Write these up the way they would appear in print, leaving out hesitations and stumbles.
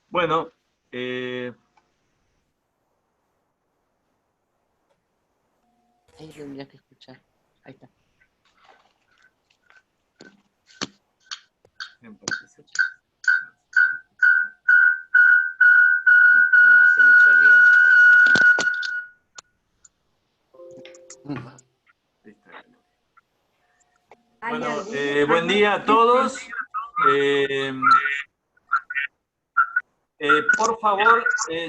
Bueno, Ahí tendrías que escuchar. Ahí está. No hace mucho lío. bueno, buen día a todos. Por favor,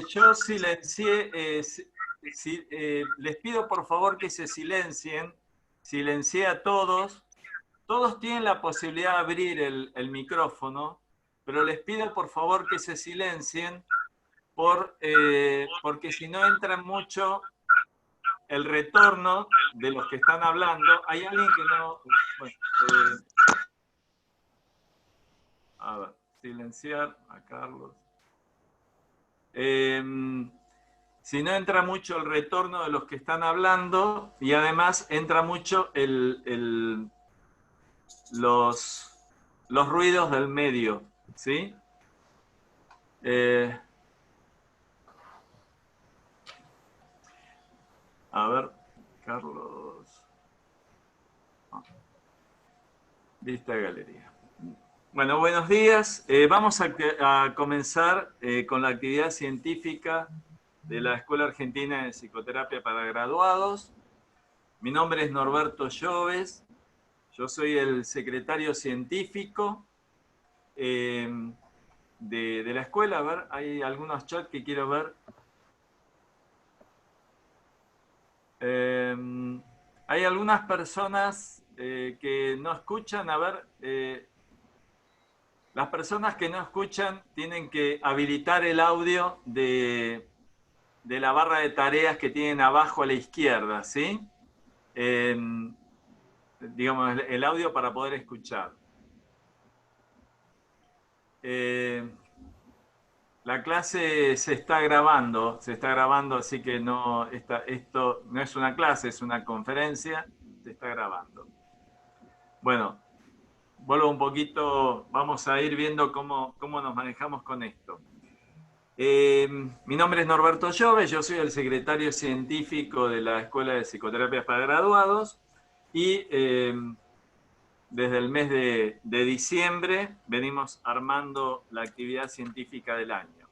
yo silencié, les pido por favor que se silencié a todos. Todos tienen la posibilidad de abrir el micrófono, pero les pido por favor que se silencien porque si no entra mucho el retorno de los que están hablando. Hay alguien que no... Bueno, a ver, silenciar a Carlos. Si no entra mucho el retorno de los que están hablando y además entra mucho los ruidos del medio, ¿sí? A ver, Carlos. Vista de galería. Bueno, buenos días. Vamos a comenzar con la actividad científica de la Escuela Argentina de Psicoterapia para Graduados. Mi nombre es Norberto Lloves. Yo soy el secretario científico de la escuela. A ver, hay algunos chats que quiero ver. Hay algunas personas que no escuchan. A ver, las personas que no escuchan tienen que habilitar el audio de la barra de tareas que tienen abajo a la izquierda, ¿sí? Digamos, el audio para poder escuchar. La clase se está grabando, así que esto no es una clase, es una conferencia, se está grabando. Bueno, vuelvo un poquito, vamos a ir viendo cómo nos manejamos con esto. Mi nombre es Norberto Lloves, yo soy el secretario científico de la Escuela de Psicoterapia para Graduados y desde el mes de diciembre venimos armando la actividad científica del año.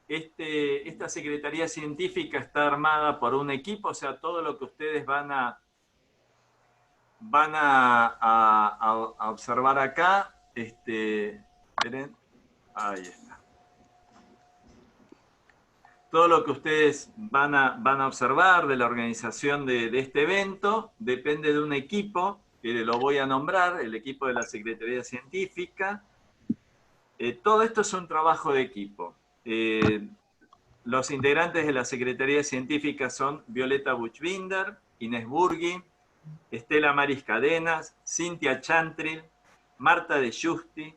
Esta Secretaría Científica está armada por un equipo, o sea, todo lo que ustedes van a observar acá, esperen, ahí está. Todo lo que ustedes van a observar de la organización de este evento depende de un equipo, que lo voy a nombrar, el equipo de la Secretaría Científica. Todo esto es un trabajo de equipo. Los integrantes de la Secretaría Científica son Violeta Buchbinder, Inés Burgui, Estela Maris Cadenas, Cintia Chantril, Marta de Justi,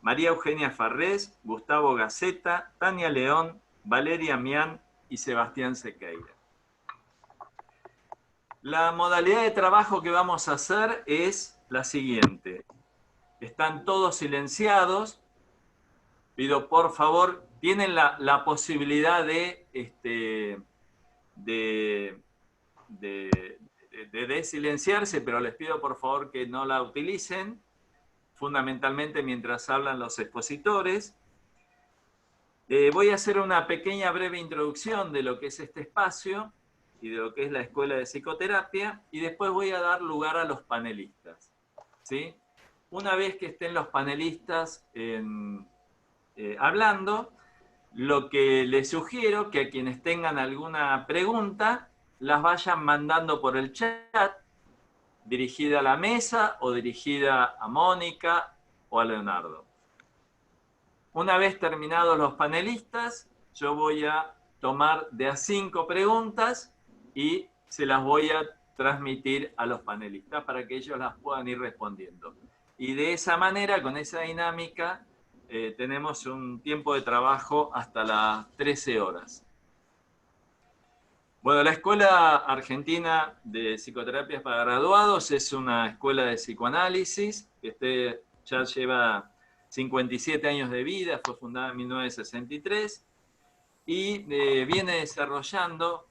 María Eugenia Farrés, Gustavo Gaceta, Tania León, Valeria Mian y Sebastián Sequeira. La modalidad de trabajo que vamos a hacer es la siguiente. Están todos silenciados. Pido por favor, tienen la posibilidad de silenciarse, pero les pido por favor que no la utilicen, fundamentalmente mientras hablan los expositores. Voy a hacer una pequeña breve introducción de lo que es este espacio y de lo que es la Escuela de Psicoterapia, y después voy a dar lugar a los panelistas, ¿sí? Una vez que estén los panelistas hablando, lo que les sugiero que a quienes tengan alguna pregunta las vayan mandando por el chat, dirigida a la mesa o dirigida a Mónica o a Leonardo. Una vez terminados los panelistas, yo voy a tomar de a 5 preguntas y se las voy a transmitir a los panelistas para que ellos las puedan ir respondiendo. Y de esa manera, con esa dinámica, tenemos un tiempo de trabajo hasta las 13 horas. Bueno, la Escuela Argentina de Psicoterapias para Graduados es una escuela de psicoanálisis que ya lleva 57 años de vida, fue fundada en 1963 y viene desarrollando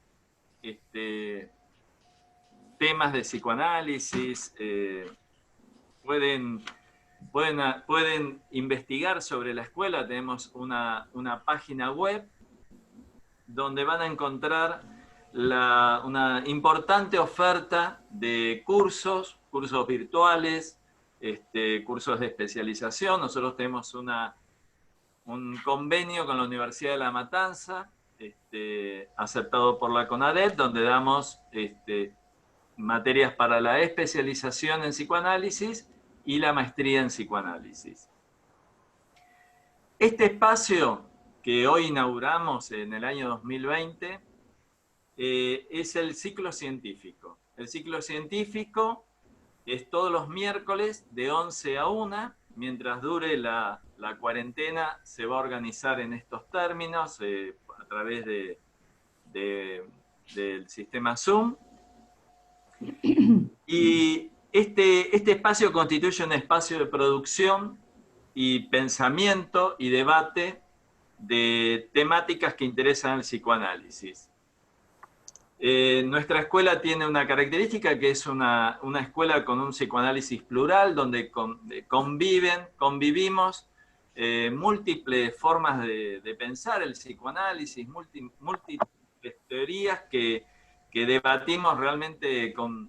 temas de psicoanálisis, pueden investigar sobre la escuela. Tenemos una página web donde van a encontrar una importante oferta de cursos virtuales, cursos de especialización. Nosotros tenemos un convenio con la Universidad de La Matanza, aceptado por la CONADEP, donde damos materias para la especialización en psicoanálisis y la maestría en psicoanálisis. Este espacio que hoy inauguramos en el año 2020 es el ciclo científico. El ciclo científico es todos los miércoles de 11 a 1, mientras dure la cuarentena se va a organizar en estos términos a través del sistema Zoom. Y este espacio constituye un espacio de producción y pensamiento y debate de temáticas que interesan al psicoanálisis. Nuestra escuela tiene una característica que es una escuela con un psicoanálisis plural, donde convivimos múltiples formas de pensar el psicoanálisis, múltiples teorías que debatimos realmente con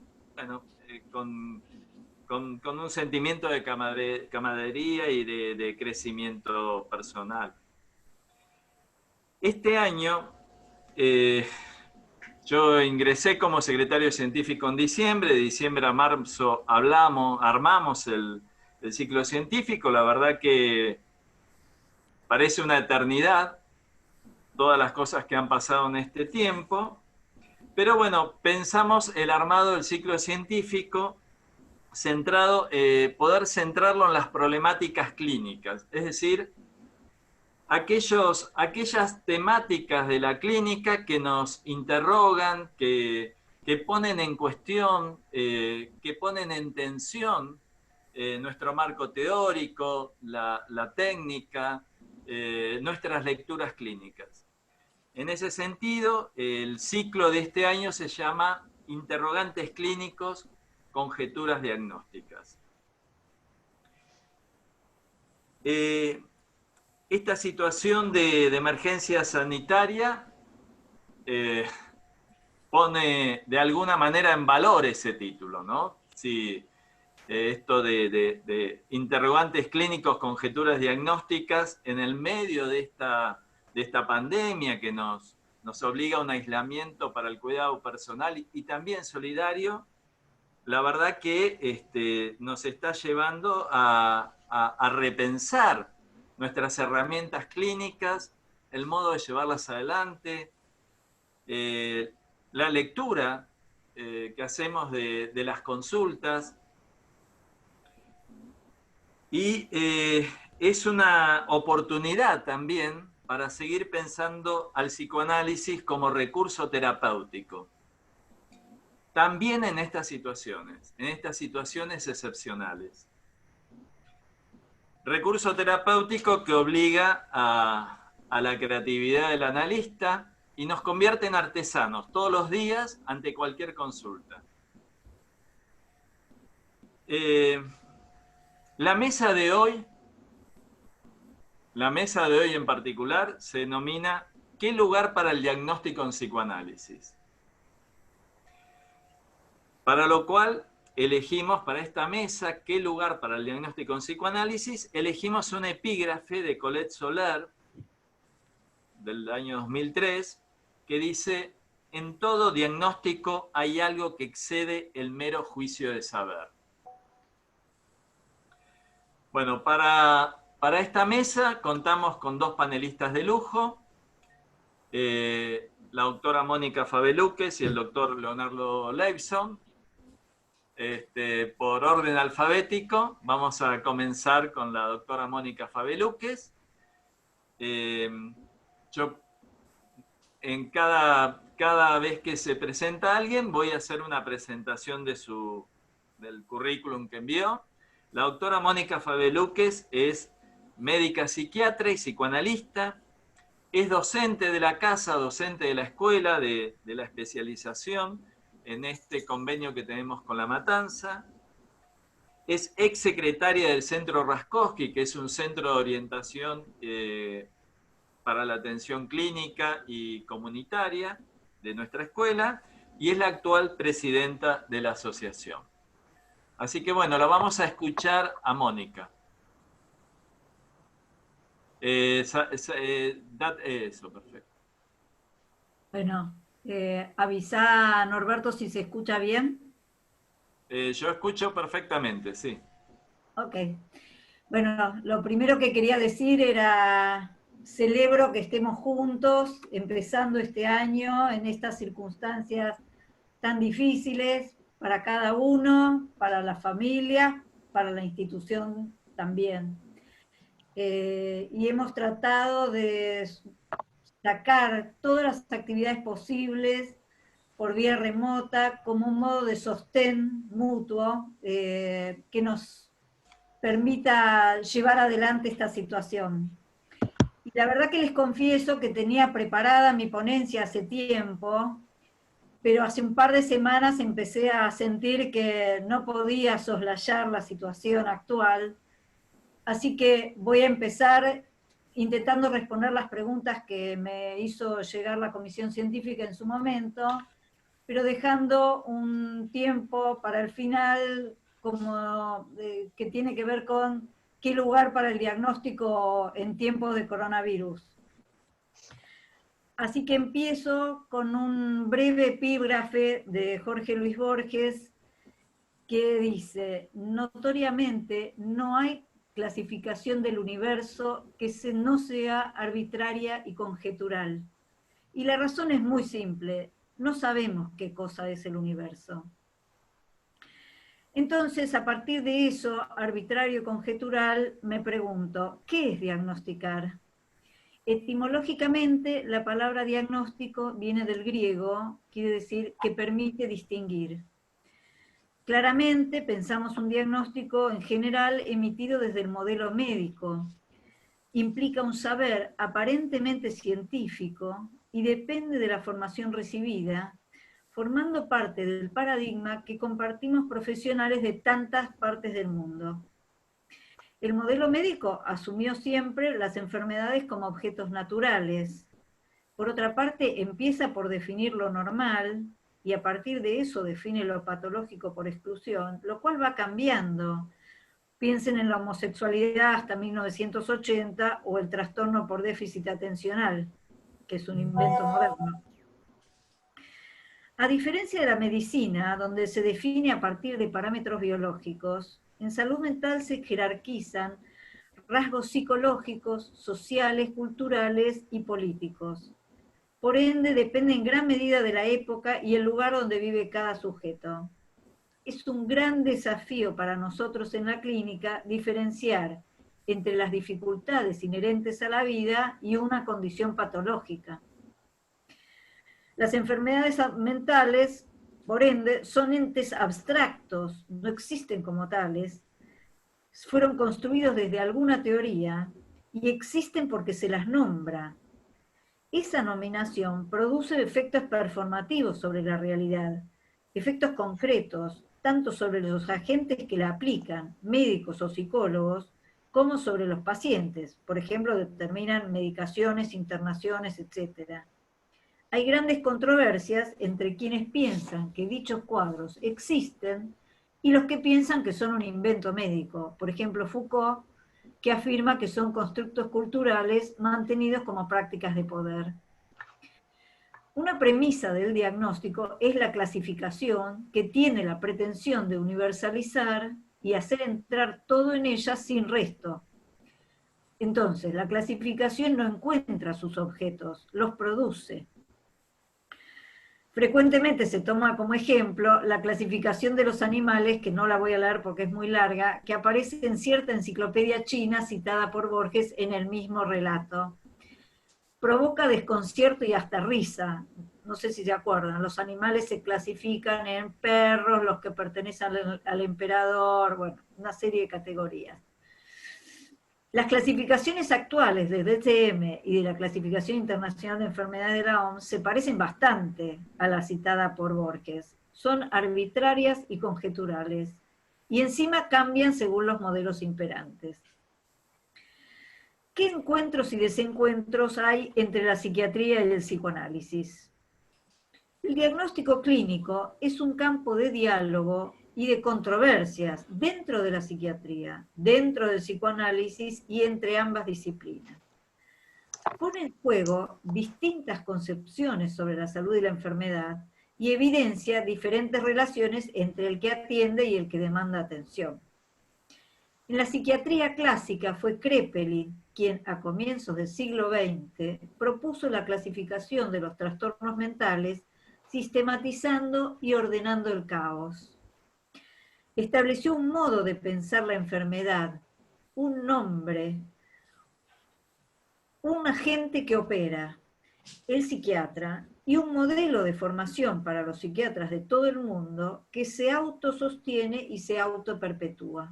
un sentimiento de camaradería y de crecimiento personal. Este año yo ingresé como secretario científico en diciembre. De diciembre a marzo armamos el ciclo científico. La verdad que parece una eternidad todas las cosas que han pasado en este tiempo. Pero bueno, pensamos el armado del ciclo científico poder centrarlo en las problemáticas clínicas, es decir, aquellas temáticas de la clínica que nos interrogan, que ponen en cuestión, que ponen en tensión nuestro marco teórico, la técnica, nuestras lecturas clínicas. En ese sentido, el ciclo de este año se llama Interrogantes clínicos, conjeturas diagnósticas. Esta situación de emergencia sanitaria pone de alguna manera en valor ese título, ¿no? Sí, esto de interrogantes clínicos, conjeturas diagnósticas, en el medio de esta pandemia que nos obliga a un aislamiento para el cuidado personal y también solidario. La verdad que nos está llevando a repensar nuestras herramientas clínicas, el modo de llevarlas adelante, la lectura que hacemos de las consultas. Y es una oportunidad también para seguir pensando al psicoanálisis como recurso terapéutico. También en estas situaciones excepcionales. Recurso terapéutico que obliga a la creatividad del analista y nos convierte en artesanos todos los días ante cualquier consulta. La mesa de hoy en particular se denomina ¿Qué lugar para el diagnóstico en psicoanálisis? Para lo cual elegimos para esta mesa ¿Qué lugar para el diagnóstico en psicoanálisis? Elegimos un epígrafe de Colette Soler del año 2003 que dice: en todo diagnóstico hay algo que excede el mero juicio de saber. Bueno, para esta mesa contamos con dos panelistas de lujo, la doctora Mónica Fabeluques y el doctor Leonardo Leibson. Por orden alfabético, vamos a comenzar con la doctora Mónica Fabeluques. Yo, en cada vez que se presenta alguien, voy a hacer una presentación del currículum que envió. La doctora Mónica Fabeluques es médica psiquiatra y psicoanalista. Es docente de la casa, docente de la escuela, de la especialización en este convenio que tenemos con La Matanza. Es exsecretaria del Centro Raskowski, que es un centro de orientación para la atención clínica y comunitaria de nuestra escuela, y es la actual presidenta de la asociación. Así que bueno, la vamos a escuchar a Mónica. Eso, perfecto. Bueno, avisá a Norberto si se escucha bien. Yo escucho perfectamente, sí. Ok. Bueno, lo primero que quería decir era, celebro que estemos juntos, empezando este año en estas circunstancias tan difíciles para cada uno, para la familia, para la institución también. Y hemos tratado de sacar todas las actividades posibles por vía remota como un modo de sostén mutuo que nos permita llevar adelante esta situación. Y la verdad que les confieso que tenía preparada mi ponencia hace tiempo, pero hace un par de semanas empecé a sentir que no podía soslayar la situación actual, así que voy a empezar intentando responder las preguntas que me hizo llegar la Comisión Científica en su momento, pero dejando un tiempo para el final como que tiene que ver con qué lugar para el diagnóstico en tiempos de coronavirus. Así que empiezo con un breve epígrafe de Jorge Luis Borges que dice: notoriamente no hay clasificación del universo que no sea arbitraria y conjetural. Y la razón es muy simple, no sabemos qué cosa es el universo. Entonces, a partir de eso, arbitrario y conjetural, me pregunto, ¿qué es diagnosticar? Etimológicamente, la palabra diagnóstico viene del griego, quiere decir que permite distinguir. Claramente pensamos un diagnóstico en general emitido desde el modelo médico. Implica un saber aparentemente científico y depende de la formación recibida, formando parte del paradigma que compartimos profesionales de tantas partes del mundo. El modelo médico asumió siempre las enfermedades como objetos naturales. Por otra parte, empieza por definir lo normal y a partir de eso define lo patológico por exclusión, lo cual va cambiando. Piensen en la homosexualidad hasta 1980 o el trastorno por déficit atencional, que es un invento moderno. A diferencia de la medicina, donde se define a partir de parámetros biológicos, en salud mental se jerarquizan rasgos psicológicos, sociales, culturales y políticos. Por ende, depende en gran medida de la época y el lugar donde vive cada sujeto. Es un gran desafío para nosotros en la clínica diferenciar entre las dificultades inherentes a la vida y una condición patológica. Las enfermedades mentales, por ende, son entes abstractos, no existen como tales, fueron construidos desde alguna teoría y existen porque se las nombra. Esa nominación produce efectos performativos sobre la realidad, efectos concretos, tanto sobre los agentes que la aplican, médicos o psicólogos, como sobre los pacientes. Por ejemplo, determinan medicaciones, internaciones, etc. Hay grandes controversias entre quienes piensan que dichos cuadros existen y los que piensan que son un invento médico. Por ejemplo, Foucault, que afirma que son constructos culturales mantenidos como prácticas de poder. Una premisa del diagnóstico es la clasificación, que tiene la pretensión de universalizar y hacer entrar todo en ella sin resto. Entonces, la clasificación no encuentra sus objetos, los produce. Frecuentemente se toma como ejemplo la clasificación de los animales, que no la voy a leer porque es muy larga, que aparece en cierta enciclopedia china citada por Borges en el mismo relato. Provoca desconcierto y hasta risa. No sé si se acuerdan, los animales se clasifican en perros, los que pertenecen al emperador, bueno, una serie de categorías. Las clasificaciones actuales del DSM y de la Clasificación Internacional de Enfermedades de la OMS se parecen bastante a la citada por Borges. Son arbitrarias y conjeturales, y encima cambian según los modelos imperantes. ¿Qué encuentros y desencuentros hay entre la psiquiatría y el psicoanálisis? El diagnóstico clínico es un campo de diálogo y de controversias dentro de la psiquiatría, dentro del psicoanálisis y entre ambas disciplinas. Pone en juego distintas concepciones sobre la salud y la enfermedad y evidencia diferentes relaciones entre el que atiende y el que demanda atención. En la psiquiatría clásica fue Kraepelin quien, a comienzos del siglo XX, propuso la clasificación de los trastornos mentales sistematizando y ordenando el caos. Estableció un modo de pensar la enfermedad, un nombre, un agente que opera, el psiquiatra, y un modelo de formación para los psiquiatras de todo el mundo que se autosostiene y se autoperpetúa.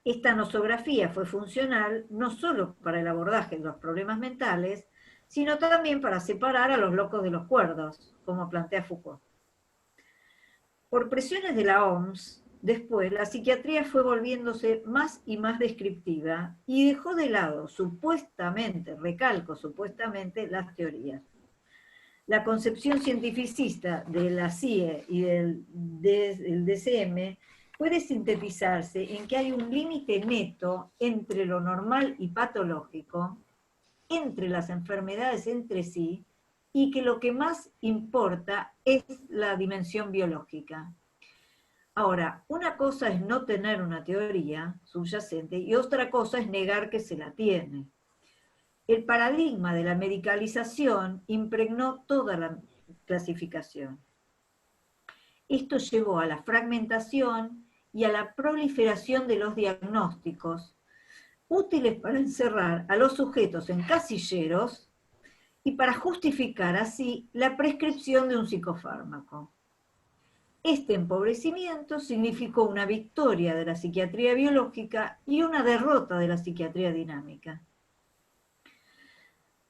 Esta nosografía fue funcional no solo para el abordaje de los problemas mentales, sino también para separar a los locos de los cuerdos, como plantea Foucault. Por presiones de la OMS, después la psiquiatría fue volviéndose más y más descriptiva y dejó de lado, supuestamente, recalco supuestamente, las teorías. La concepción cientificista de la CIE y del DSM puede sintetizarse en que hay un límite neto entre lo normal y patológico, entre las enfermedades entre sí, y que lo que más importa es la dimensión biológica. Ahora, una cosa es no tener una teoría subyacente y otra cosa es negar que se la tiene. El paradigma de la medicalización impregnó toda la clasificación. Esto llevó a la fragmentación y a la proliferación de los diagnósticos, útiles para encerrar a los sujetos en casilleros y para justificar así la prescripción de un psicofármaco. Este empobrecimiento significó una victoria de la psiquiatría biológica y una derrota de la psiquiatría dinámica.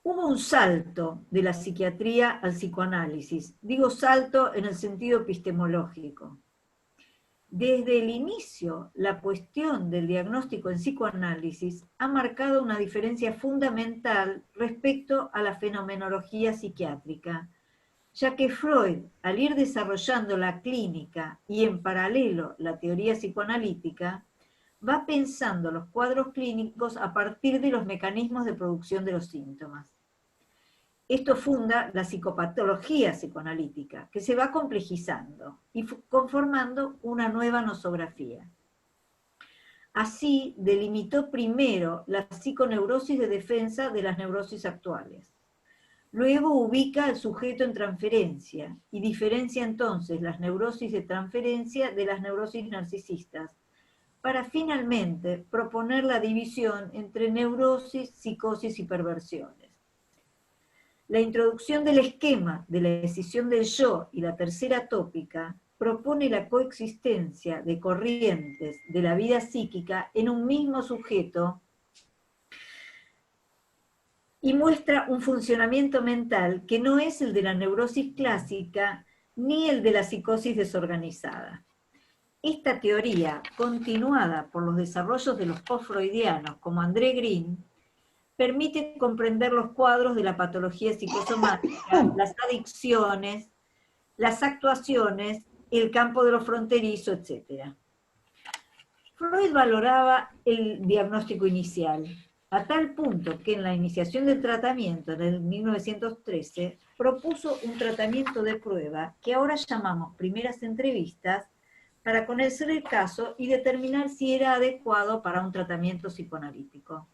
Hubo un salto de la psiquiatría al psicoanálisis, digo salto en el sentido epistemológico. Desde el inicio, la cuestión del diagnóstico en psicoanálisis ha marcado una diferencia fundamental respecto a la fenomenología psiquiátrica, ya que Freud, al ir desarrollando la clínica y en paralelo la teoría psicoanalítica, va pensando los cuadros clínicos a partir de los mecanismos de producción de los síntomas. Esto funda la psicopatología psicoanalítica, que se va complejizando y conformando una nueva nosografía. Así, delimitó primero la psiconeurosis de defensa de las neurosis actuales. Luego ubica al sujeto en transferencia y diferencia entonces las neurosis de transferencia de las neurosis narcisistas, para finalmente proponer la división entre neurosis, psicosis y perversiones. La introducción del esquema de la decisión del yo y la tercera tópica propone la coexistencia de corrientes de la vida psíquica en un mismo sujeto y muestra un funcionamiento mental que no es el de la neurosis clásica ni el de la psicosis desorganizada. Esta teoría, continuada por los desarrollos de los post-freudianos como André Green, permite comprender los cuadros de la patología psicosomática, las adicciones, las actuaciones, el campo de lo fronterizo, etc. Freud valoraba el diagnóstico inicial, a tal punto que en la iniciación del tratamiento, en el 1913, propuso un tratamiento de prueba que ahora llamamos primeras entrevistas, para conocer el caso y determinar si era adecuado para un tratamiento psicoanalítico.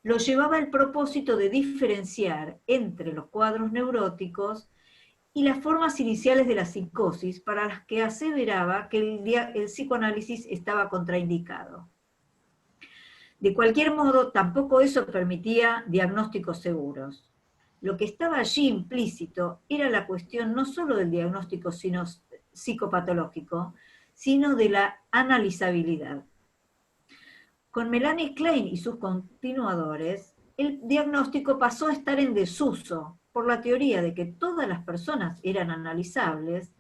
Lo llevaba el propósito de diferenciar entre los cuadros neuróticos y las formas iniciales de la psicosis, para las que aseveraba que el psicoanálisis estaba contraindicado. De cualquier modo, tampoco eso permitía diagnósticos seguros. Lo que estaba allí implícito era la cuestión no solo del diagnóstico psicopatológico, sino de la analizabilidad. Con Melanie Klein y sus continuadores, el diagnóstico pasó a estar en desuso por la teoría de que todas las personas eran analizables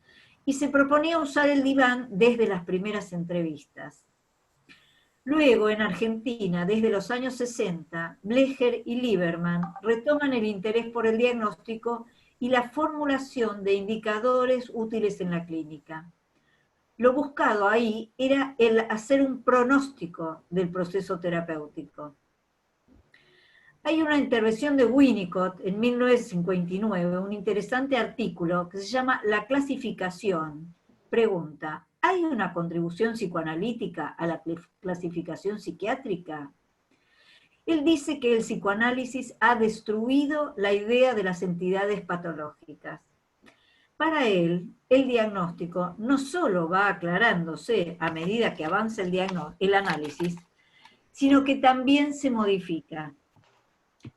y se proponía usar el diván desde las primeras entrevistas. Luego, en Argentina, desde los años 60, Blecher y Lieberman retoman el interés por el diagnóstico y la formulación de indicadores útiles en la clínica. Lo buscado ahí era el hacer un pronóstico del proceso terapéutico. Hay una intervención de Winnicott en 1959, un interesante artículo que se llama La clasificación. Pregunta, ¿hay una contribución psicoanalítica a la clasificación psiquiátrica? Él dice que el psicoanálisis ha destruido la idea de las entidades patológicas. Para él, el diagnóstico no solo va aclarándose a medida que avanza el análisis, sino que también se modifica.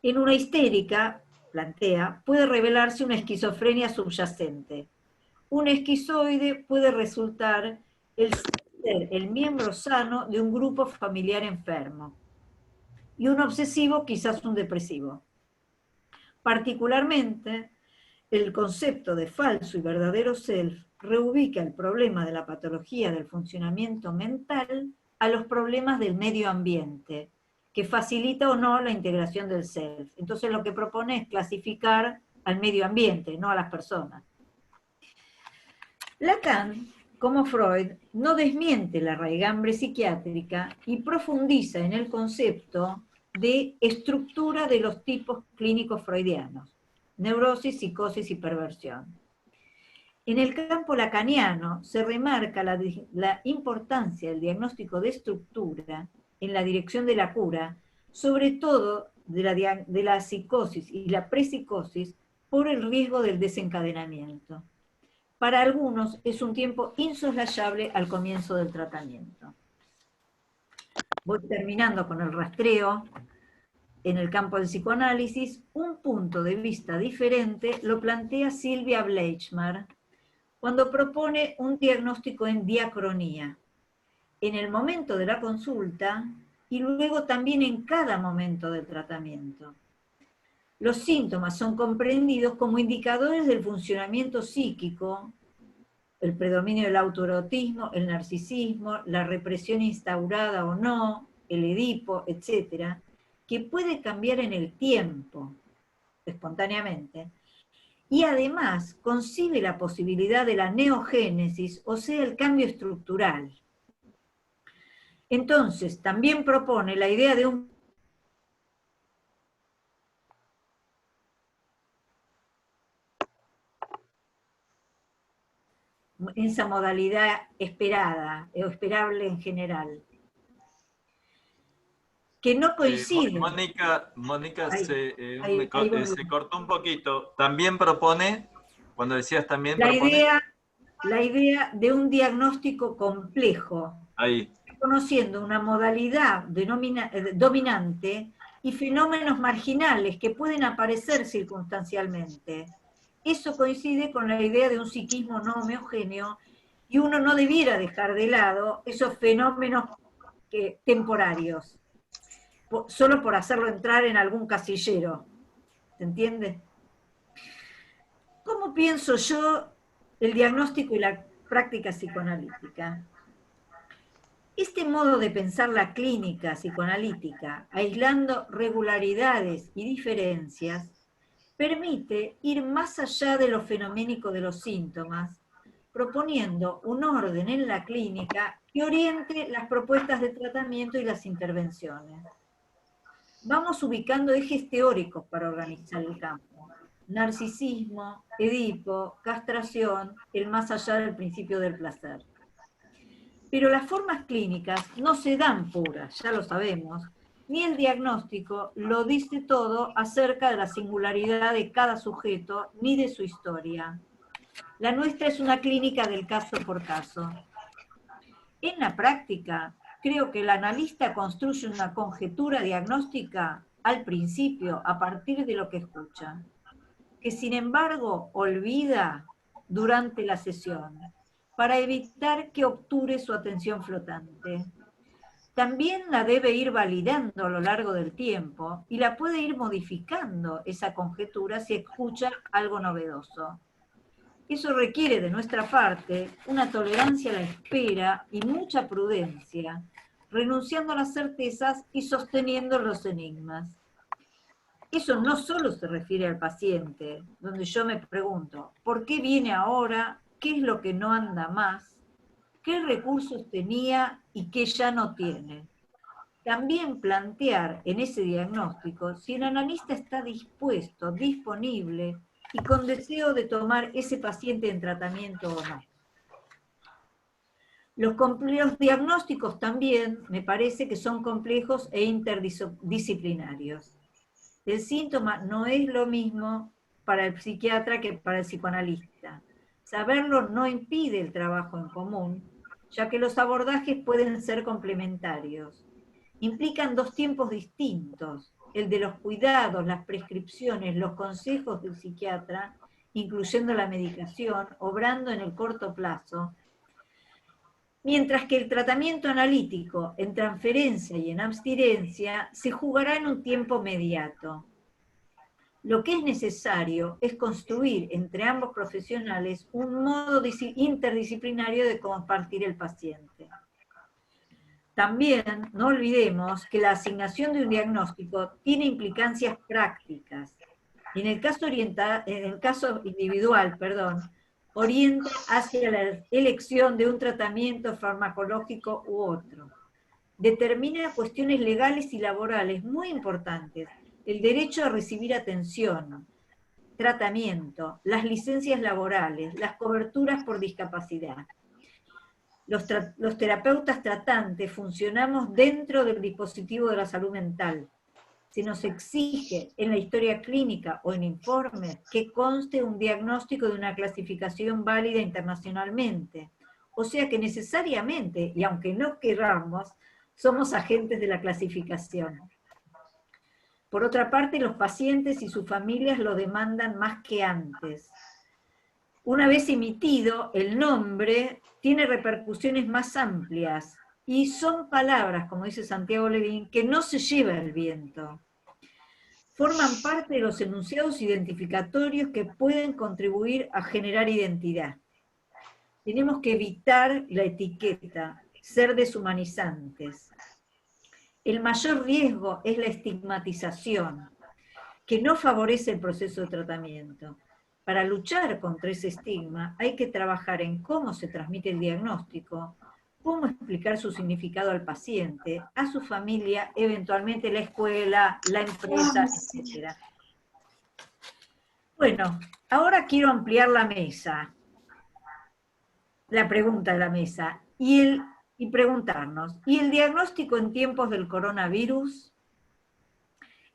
En una histérica, plantea, puede revelarse una esquizofrenia subyacente. Un esquizoide puede resultar ser el miembro sano de un grupo familiar enfermo. Y un obsesivo quizás un depresivo. Particularmente, el concepto de falso y verdadero self reubica el problema de la patología del funcionamiento mental a los problemas del medio ambiente, que facilita o no la integración del self. Entonces lo que propone es clasificar al medio ambiente, no a las personas. Lacan, como Freud, no desmiente la raigambre psiquiátrica y profundiza en el concepto de estructura de los tipos clínicos freudianos: neurosis, psicosis y perversión. En el campo lacaniano se remarca la importancia del diagnóstico de estructura en la dirección de la cura, sobre todo de la psicosis y la prepsicosis, por el riesgo del desencadenamiento. Para algunos es un tiempo insoslayable al comienzo del tratamiento. Voy terminando con el rastreo. En el campo del psicoanálisis, un punto de vista diferente lo plantea Silvia Bleichmar cuando propone un diagnóstico en diacronía, en el momento de la consulta y luego también en cada momento del tratamiento. Los síntomas son comprendidos como indicadores del funcionamiento psíquico, el predominio del autoerotismo, el narcisismo, la represión instaurada o no, el Edipo, etc., que puede cambiar en el tiempo, espontáneamente, y además concibe la posibilidad de la neogénesis, o sea, el cambio estructural. Entonces, también propone la idea de un esa modalidad esperada o esperable en general, que no coincide. Mónica se cortó un poquito. También propone, cuando decías también propone... La idea de un diagnóstico complejo, Ahí. conociendo una modalidad dominante y fenómenos marginales que pueden aparecer circunstancialmente. Eso coincide con la idea de un psiquismo no homogéneo, y uno no debiera dejar de lado esos fenómenos temporarios, solo por hacerlo entrar en algún casillero. ¿Se entiende? ¿Cómo pienso yo el diagnóstico y la práctica psicoanalítica? Este modo de pensar la clínica psicoanalítica, aislando regularidades y diferencias, permite ir más allá de lo fenoménico de los síntomas, proponiendo un orden en la clínica que oriente las propuestas de tratamiento y las intervenciones. Vamos ubicando ejes teóricos para organizar el campo: narcisismo, Edipo, castración, el más allá del principio del placer. Pero las formas clínicas no se dan puras, ya lo sabemos, ni el diagnóstico lo dice todo acerca de la singularidad de cada sujeto, ni de su historia. La nuestra es una clínica del caso por caso. En la práctica, creo que el analista construye una conjetura diagnóstica al principio a partir de lo que escucha, que sin embargo olvida durante la sesión, para evitar que obture su atención flotante. también la debe ir validando a lo largo del tiempo y la puede ir modificando esa conjetura si escucha algo novedoso. Eso requiere de nuestra parte una tolerancia a la espera y mucha prudencia, renunciando a las certezas y sosteniendo los enigmas. Eso no solo se refiere al paciente, donde yo me pregunto, ¿por qué viene ahora? ¿Qué es lo que no anda más? ¿Qué recursos tenía y qué ya no tiene? También plantear en ese diagnóstico si el analista está dispuesto, disponible y con deseo de tomar ese paciente en tratamiento o no. Los diagnósticos también me parece que son complejos e interdisciplinarios. El síntoma no es lo mismo para el psiquiatra que para el psicoanalista. Saberlo no impide el trabajo en común, ya que los abordajes pueden ser complementarios. Implican dos tiempos distintos, el de los cuidados, las prescripciones, los consejos del psiquiatra, incluyendo la medicación, obrando en el corto plazo, mientras que el tratamiento analítico en transferencia y en abstinencia se jugará en un tiempo mediato. Lo que es necesario es construir entre ambos profesionales un modo interdisciplinario de compartir el paciente. También no olvidemos que la asignación de un diagnóstico tiene implicancias prácticas. En el caso individual, orienta hacia la elección de un tratamiento farmacológico u otro. Determina cuestiones legales y laborales muy importantes, el derecho a recibir atención, tratamiento, las licencias laborales, las coberturas por discapacidad. Los terapeutas tratantes funcionamos dentro del dispositivo de la salud mental. Se nos exige en la historia clínica o en informes que conste un diagnóstico de una clasificación válida internacionalmente. O sea que necesariamente, y aunque no queramos, somos agentes de la clasificación. Por otra parte, los pacientes y sus familias lo demandan más que antes. Una vez emitido, el nombre tiene repercusiones más amplias y son palabras, como dice Santiago Levin, que no se lleva el viento. Forman parte de los enunciados identificatorios que pueden contribuir a generar identidad. Tenemos que evitar la etiqueta, ser deshumanizantes. El mayor riesgo es la estigmatización, que no favorece el proceso de tratamiento. Para luchar contra ese estigma hay que trabajar en cómo se transmite el diagnóstico, cómo explicar su significado al paciente, a su familia, eventualmente la escuela, la empresa, etc. Bueno, ahora quiero ampliar la mesa, la pregunta de la mesa, y preguntarnos, ¿y el diagnóstico en tiempos del coronavirus?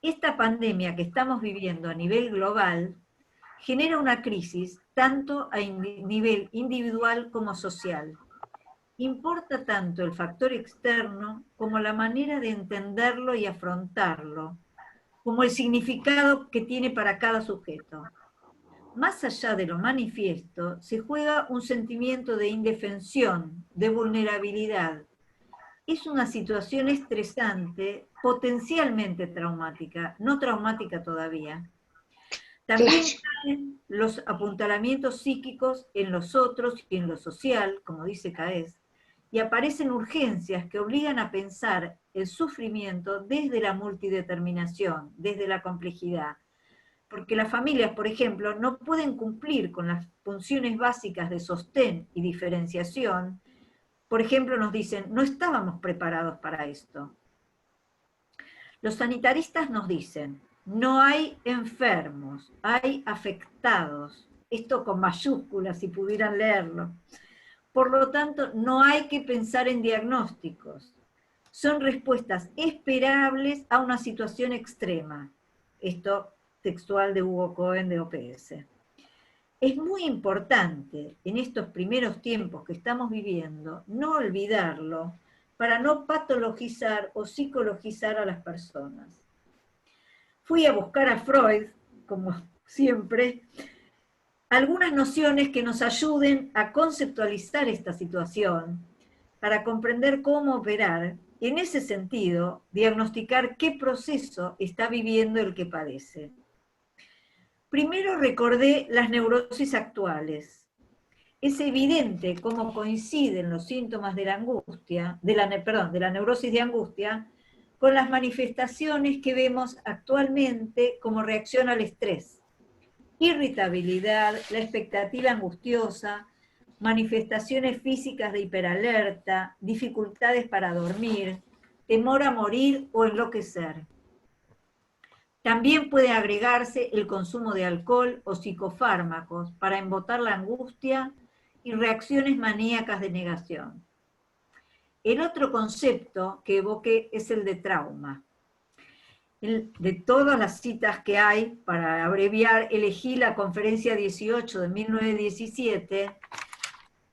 Esta pandemia que estamos viviendo a nivel global genera una crisis tanto a nivel individual como social. Importa tanto el factor externo como la manera de entenderlo y afrontarlo, como el significado que tiene para cada sujeto. Más allá de lo manifiesto, se juega un sentimiento de indefensión, de vulnerabilidad. Es una situación estresante, potencialmente traumática, no traumática todavía. También caen los apuntalamientos psíquicos en los otros y en lo social, como dice Caes, y aparecen urgencias que obligan a pensar el sufrimiento desde la multideterminación, desde la complejidad. Porque las familias, por ejemplo, no pueden cumplir con las funciones básicas de sostén y diferenciación. Por ejemplo, nos dicen, no estábamos preparados para esto. Los sanitaristas nos dicen, no hay enfermos, hay afectados. Esto con mayúsculas, si pudieran leerlo. Por lo tanto, no hay que pensar en diagnósticos. Son respuestas esperables a una situación extrema. Esto textual de Hugo Cohen de OPS. Es muy importante en estos primeros tiempos que estamos viviendo no olvidarlo para no patologizar o psicologizar a las personas. Fui a buscar a Freud, como siempre, algunas nociones que nos ayuden a conceptualizar esta situación, para comprender cómo operar en ese sentido, diagnosticar qué proceso está viviendo el que padece. Primero recordé las neurosis actuales. Es evidente cómo coinciden los síntomas de la angustia, de la neurosis de angustia, con las manifestaciones que vemos actualmente como reacción al estrés. Irritabilidad, la expectativa angustiosa, manifestaciones físicas de hiperalerta, dificultades para dormir, temor a morir o enloquecer. También puede agregarse el consumo de alcohol o psicofármacos para embotar la angustia y reacciones maníacas de negación. El otro concepto que evoqué es el de trauma. De todas las citas que hay, para abreviar, elegí la conferencia 18 de 1917,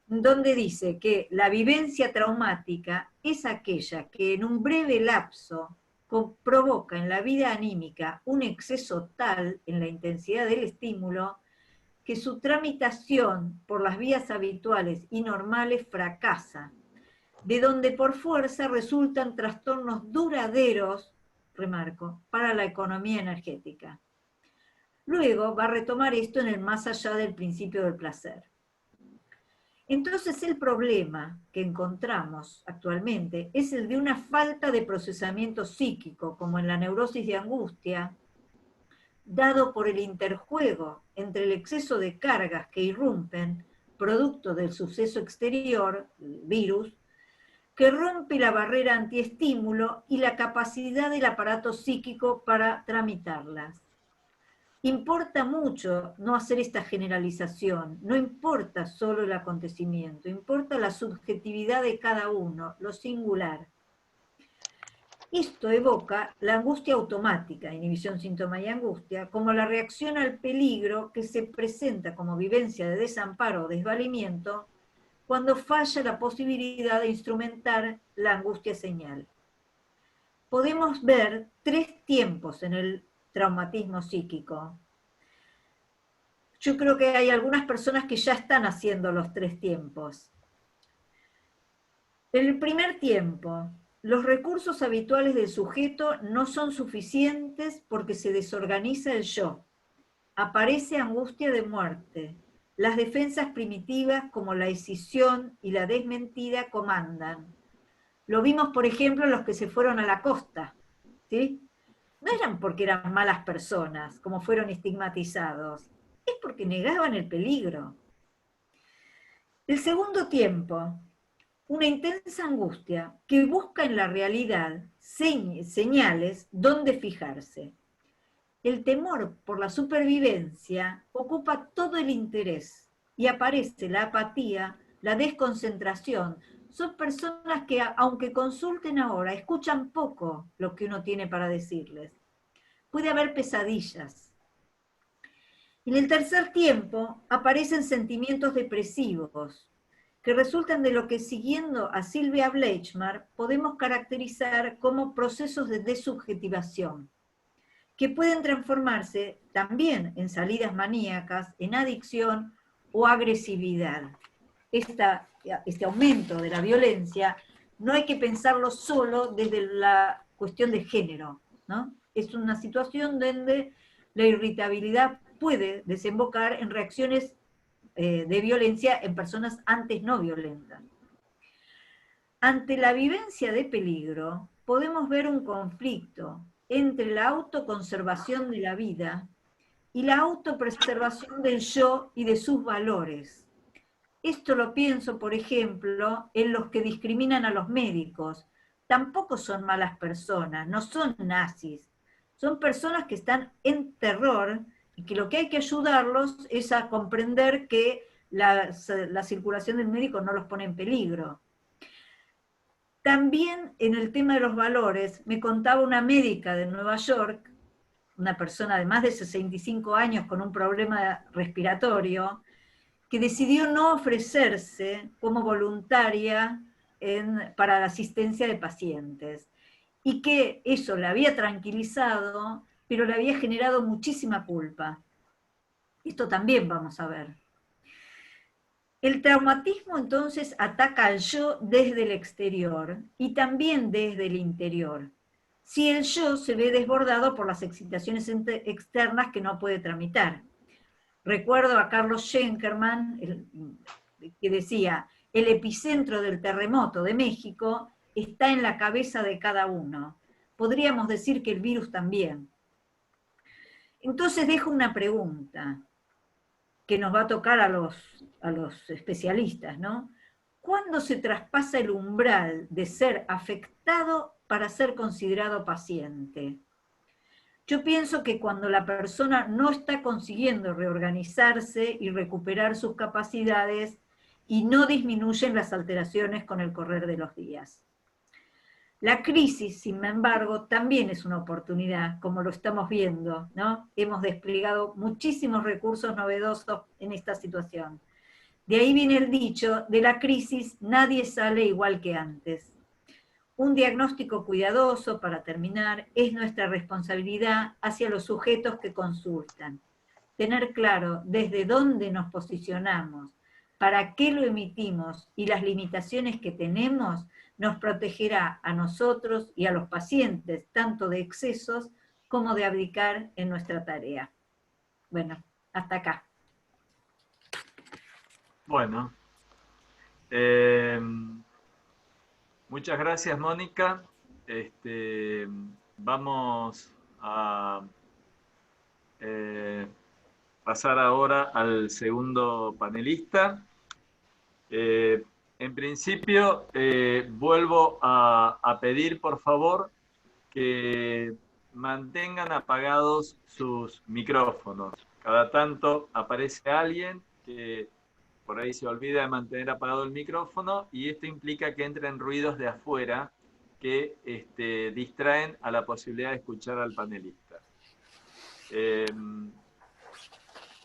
donde dice que la vivencia traumática es aquella que en un breve lapso provoca en la vida anímica un exceso tal en la intensidad del estímulo que su tramitación por las vías habituales y normales fracasa, de donde por fuerza resultan trastornos duraderos, remarco, para la economía energética. Luego va a retomar esto en el más allá del principio del placer. Entonces el problema que encontramos actualmente es el de una falta de procesamiento psíquico, como en la neurosis de angustia, dado por el interjuego entre el exceso de cargas que irrumpen, producto del suceso exterior, el virus, que rompe la barrera antiestímulo y la capacidad del aparato psíquico para tramitarlas. Importa mucho no hacer esta generalización, no importa solo el acontecimiento, importa la subjetividad de cada uno, lo singular. Esto evoca la angustia automática, inhibición, síntoma y angustia, como la reacción al peligro que se presenta como vivencia de desamparo o desvalimiento cuando falla la posibilidad de instrumentar la angustia señal. Podemos ver 3 tiempos en el traumatismo psíquico. Yo creo que hay algunas personas que ya están haciendo los 3 tiempos. En el primer tiempo, los recursos habituales del sujeto no son suficientes porque se desorganiza el yo. Aparece angustia de muerte. Las defensas primitivas como la escisión y la desmentida comandan. Lo vimos, por ejemplo, en los que se fueron a la costa, ¿sí? No eran porque eran malas personas, como fueron estigmatizados, es porque negaban el peligro. El segundo tiempo, una intensa angustia que busca en la realidad señales donde fijarse. El temor por la supervivencia ocupa todo el interés y aparece la apatía, la desconcentración. Son personas que, aunque consulten ahora, escuchan poco lo que uno tiene para decirles. Puede haber pesadillas. En el tercer tiempo aparecen sentimientos depresivos, que resultan de lo que, siguiendo a Silvia Bleichmar, podemos caracterizar como procesos de desubjetivación, que pueden transformarse también en salidas maníacas, en adicción o agresividad. Este aumento de la violencia no hay que pensarlo solo desde la cuestión de género, ¿no? Es una situación donde la irritabilidad puede desembocar en reacciones de violencia en personas antes no violentas. Ante la vivencia de peligro, podemos ver un conflicto entre la autoconservación de la vida y la autopreservación del yo y de sus valores. Esto lo pienso, por ejemplo, en los que discriminan a los médicos. Tampoco son malas personas, no son nazis. Son personas que están en terror y que lo que hay que ayudarlos es a comprender que la circulación del médico no los pone en peligro. También en el tema de los valores, me contaba una médica de Nueva York, una persona de más de 65 años con un problema respiratorio, que decidió no ofrecerse como voluntaria para la asistencia de pacientes, y que eso la había tranquilizado, pero le había generado muchísima culpa. Esto también vamos a ver. El traumatismo entonces ataca al yo desde el exterior y también desde el interior, si el yo se ve desbordado por las excitaciones externas que no puede tramitar. Recuerdo a Carlos Schenkerman, que decía, el epicentro del terremoto de México está en la cabeza de cada uno. Podríamos decir que el virus también. Entonces dejo una pregunta que nos va a tocar a los especialistas, ¿no? ¿Cuándo se traspasa el umbral de ser afectado para ser considerado paciente? Yo pienso que cuando la persona no está consiguiendo reorganizarse y recuperar sus capacidades y no disminuyen las alteraciones con el correr de los días. La crisis, sin embargo, también es una oportunidad, como lo estamos viendo, ¿no? Hemos desplegado muchísimos recursos novedosos en esta situación. De ahí viene el dicho, de la crisis nadie sale igual que antes. Un diagnóstico cuidadoso, para terminar, es nuestra responsabilidad hacia los sujetos que consultan. Tener claro desde dónde nos posicionamos, para qué lo emitimos y las limitaciones que tenemos, nos protegerá a nosotros y a los pacientes, tanto de excesos como de abdicar en nuestra tarea. Bueno, hasta acá. Bueno, muchas gracias, Mónica. Vamos a pasar ahora al segundo panelista. En principio, vuelvo a pedir, por favor, que mantengan apagados sus micrófonos. Cada tanto aparece alguien que por ahí se olvida de mantener apagado el micrófono y esto implica que entren ruidos de afuera que distraen a la posibilidad de escuchar al panelista.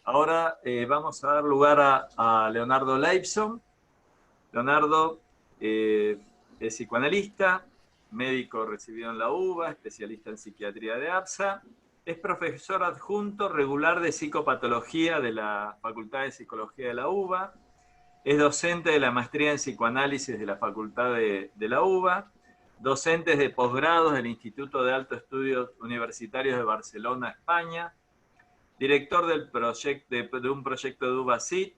Ahora vamos a dar lugar a Leonardo Leibson. Leonardo es psicoanalista, médico recibido en la UBA, especialista en psiquiatría de APSA, es profesor adjunto regular de psicopatología de la Facultad de Psicología de la UBA, es docente de la maestría en psicoanálisis de la Facultad de la UBA, docente de posgrados del Instituto de Altos Estudios Universitarios de Barcelona, España, director de un proyecto de UBA-CIT,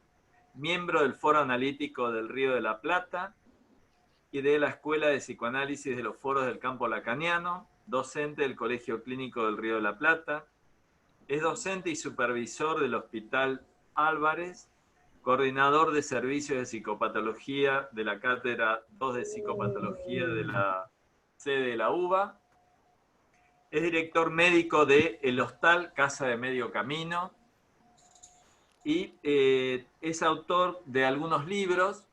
miembro del Foro Analítico del Río de la Plata y de la Escuela de Psicoanálisis de los Foros del Campo Lacaniano, docente del Colegio Clínico del Río de la Plata, es docente y supervisor del Hospital Álvarez, coordinador de servicios de psicopatología de la Cátedra 2 de Psicopatología de la sede de la UBA, es director médico de El Hostal Casa de Medio Camino, y es autor de algunos libros.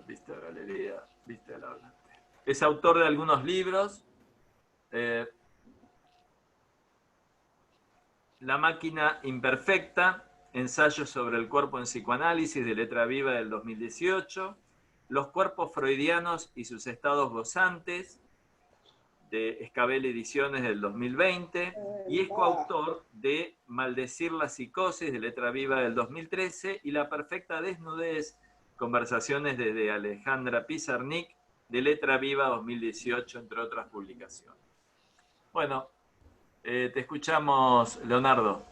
Vista de galería, vista del hablante. Es autor de algunos libros. La máquina imperfecta, ensayo sobre el cuerpo en psicoanálisis de Letra Viva del 2018, Los cuerpos freudianos y sus estados gozantes, de Escabel Ediciones del 2020, y es coautor de Maldecir la psicosis de Letra Viva del 2013 y La perfecta desnudez, conversaciones desde Alejandra Pizarnik de Letra Viva 2018, entre otras publicaciones. Bueno, te escuchamos, Leonardo.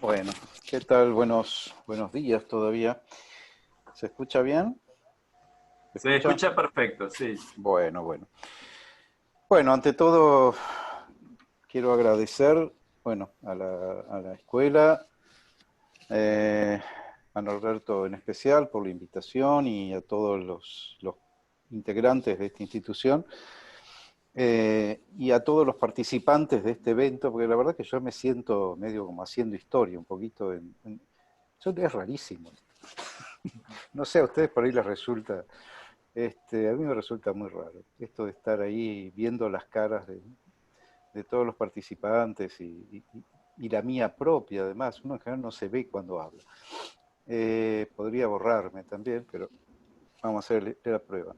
Bueno, ¿qué tal? Buenos días todavía. ¿Se escucha bien? Se escucha perfecto, sí. Bueno. Bueno, ante todo, quiero agradecer, a la escuela, a Norberto en especial por la invitación y a todos los integrantes de esta institución y a todos los participantes de este evento, porque la verdad que yo me siento medio como haciendo historia, un poquito es rarísimo. No sé, a ustedes por ahí les resulta... a mí me resulta muy raro esto de estar ahí viendo las caras de todos los participantes y la mía propia, además. Uno en general no se ve cuando habla. Podría borrarme también, pero vamos a hacer la prueba.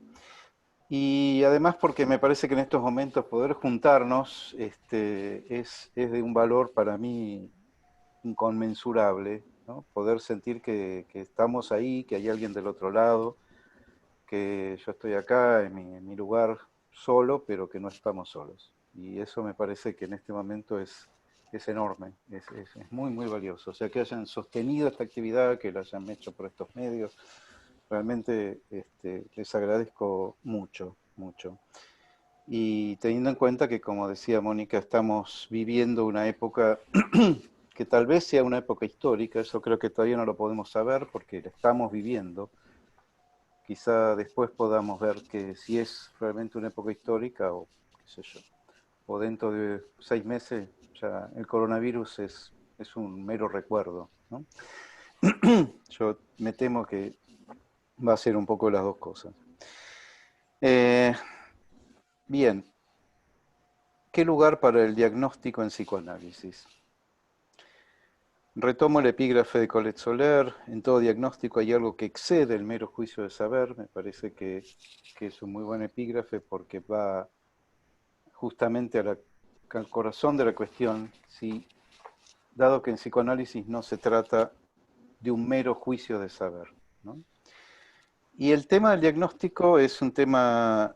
Y además porque me parece que en estos momentos poder juntarnos es de un valor para mí inconmensurable, ¿no? Poder sentir que estamos ahí, que hay alguien del otro lado, que yo estoy acá en mi lugar solo, pero que no estamos solos. Y eso me parece que en este momento es enorme, es muy, muy valioso. O sea, que hayan sostenido esta actividad, que la hayan hecho por estos medios, realmente les agradezco mucho, mucho. Y teniendo en cuenta que, como decía Mónica, estamos viviendo una época que tal vez sea una época histórica, eso creo que todavía no lo podemos saber porque la estamos viviendo. Quizá después podamos ver que si es realmente una época histórica o qué sé yo, o dentro de 6 meses ya el coronavirus es un mero recuerdo, ¿no? Yo me temo que va a ser un poco las dos cosas. Bien, ¿qué lugar para el diagnóstico en psicoanálisis? Retomo el epígrafe de Colette Soler: en todo diagnóstico hay algo que excede el mero juicio de saber. Me parece que es un muy buen epígrafe porque va justamente al corazón de la cuestión, ¿sí? Dado que en psicoanálisis no se trata de un mero juicio de saber, ¿no? Y el tema del diagnóstico es un tema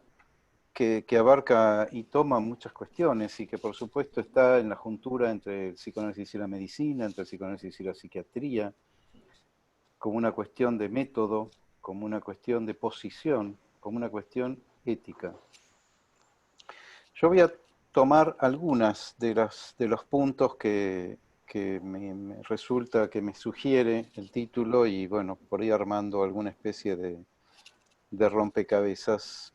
que abarca y toma muchas cuestiones y que por supuesto está en la juntura entre el psicoanálisis y la medicina, entre el psicoanálisis y la psiquiatría, como una cuestión de método, como una cuestión de posición, como una cuestión ética. Yo voy a tomar algunas de los puntos que me resulta, que me sugiere el título y bueno, por ahí armando alguna especie de rompecabezas.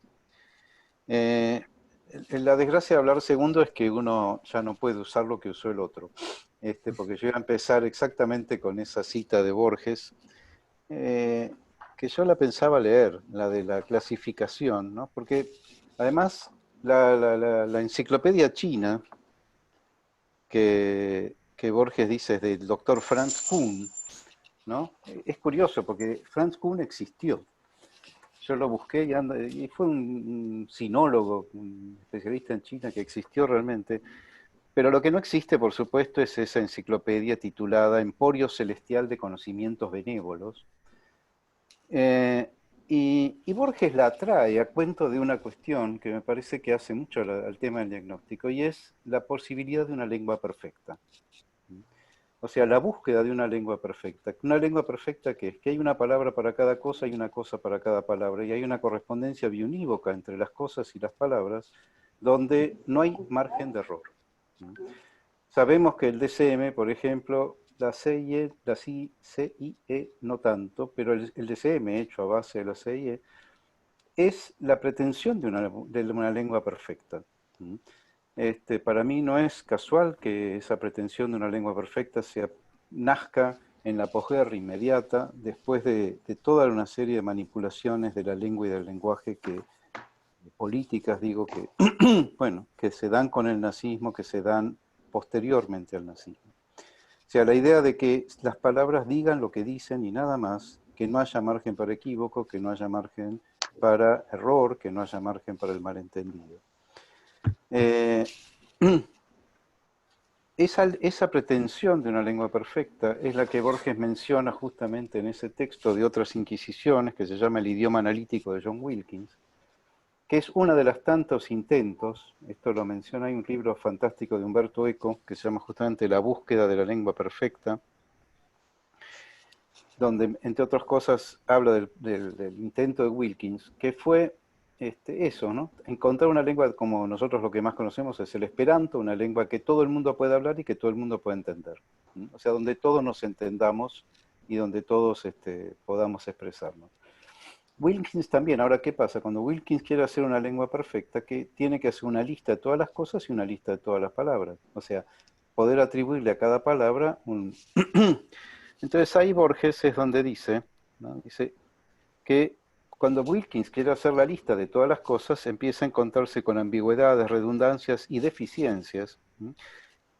La desgracia de hablar segundo es que uno ya no puede usar lo que usó el otro, porque yo iba a empezar exactamente con esa cita de Borges, que yo la pensaba leer, la de la clasificación, ¿no? Porque además la enciclopedia china que Borges dice es del doctor Franz Kuhn, ¿no? Es curioso porque Franz Kuhn existió. Yo lo busqué y fue un sinólogo, un especialista en China que existió realmente. Pero lo que no existe, por supuesto, es esa enciclopedia titulada Emporio Celestial de Conocimientos Benévolos. Y Borges la trae a cuento de una cuestión que me parece que hace mucho al tema del diagnóstico, y es la posibilidad de una lengua perfecta. O sea, la búsqueda de una lengua perfecta. Una lengua perfecta, ¿qué es? Que hay una palabra para cada cosa y una cosa para cada palabra, y hay una correspondencia biunívoca entre las cosas y las palabras, donde no hay margen de error. Sabemos que el DCM, por ejemplo, la CIE, la CIE no tanto, pero el DCM hecho a base de la CIE es la pretensión de una lengua perfecta. Para mí no es casual que esa pretensión de una lengua perfecta nazca en la posguerra inmediata, después de toda una serie de manipulaciones de la lengua y del lenguaje políticas, digo, bueno, que se dan con el nazismo, que se dan posteriormente al nazismo. O sea, la idea de que las palabras digan lo que dicen y nada más, que no haya margen para equívoco, que no haya margen para error, que no haya margen para el malentendido. Esa pretensión de una lengua perfecta es la que Borges menciona justamente en ese texto de Otras Inquisiciones, que se llama El idioma analítico de John Wilkins, que es uno de los tantos intentos, esto lo menciona, hay un libro fantástico de Umberto Eco, que se llama justamente La búsqueda de la lengua perfecta, donde, entre otras cosas, habla del intento de Wilkins, que fue eso, ¿no? Encontrar una lengua como nosotros lo que más conocemos es el Esperanto, una lengua que todo el mundo puede hablar y que todo el mundo puede entender. O sea, donde todos nos entendamos y donde todos podamos expresarnos. Wilkins también. Ahora, ¿qué pasa? Cuando Wilkins quiere hacer una lengua perfecta, que tiene que hacer una lista de todas las cosas y una lista de todas las palabras. O sea, poder atribuirle a cada palabra un... Entonces ahí Borges es donde dice, ¿no? Dice que cuando Wilkins quiere hacer la lista de todas las cosas, empieza a encontrarse con ambigüedades, redundancias y deficiencias, ¿sí?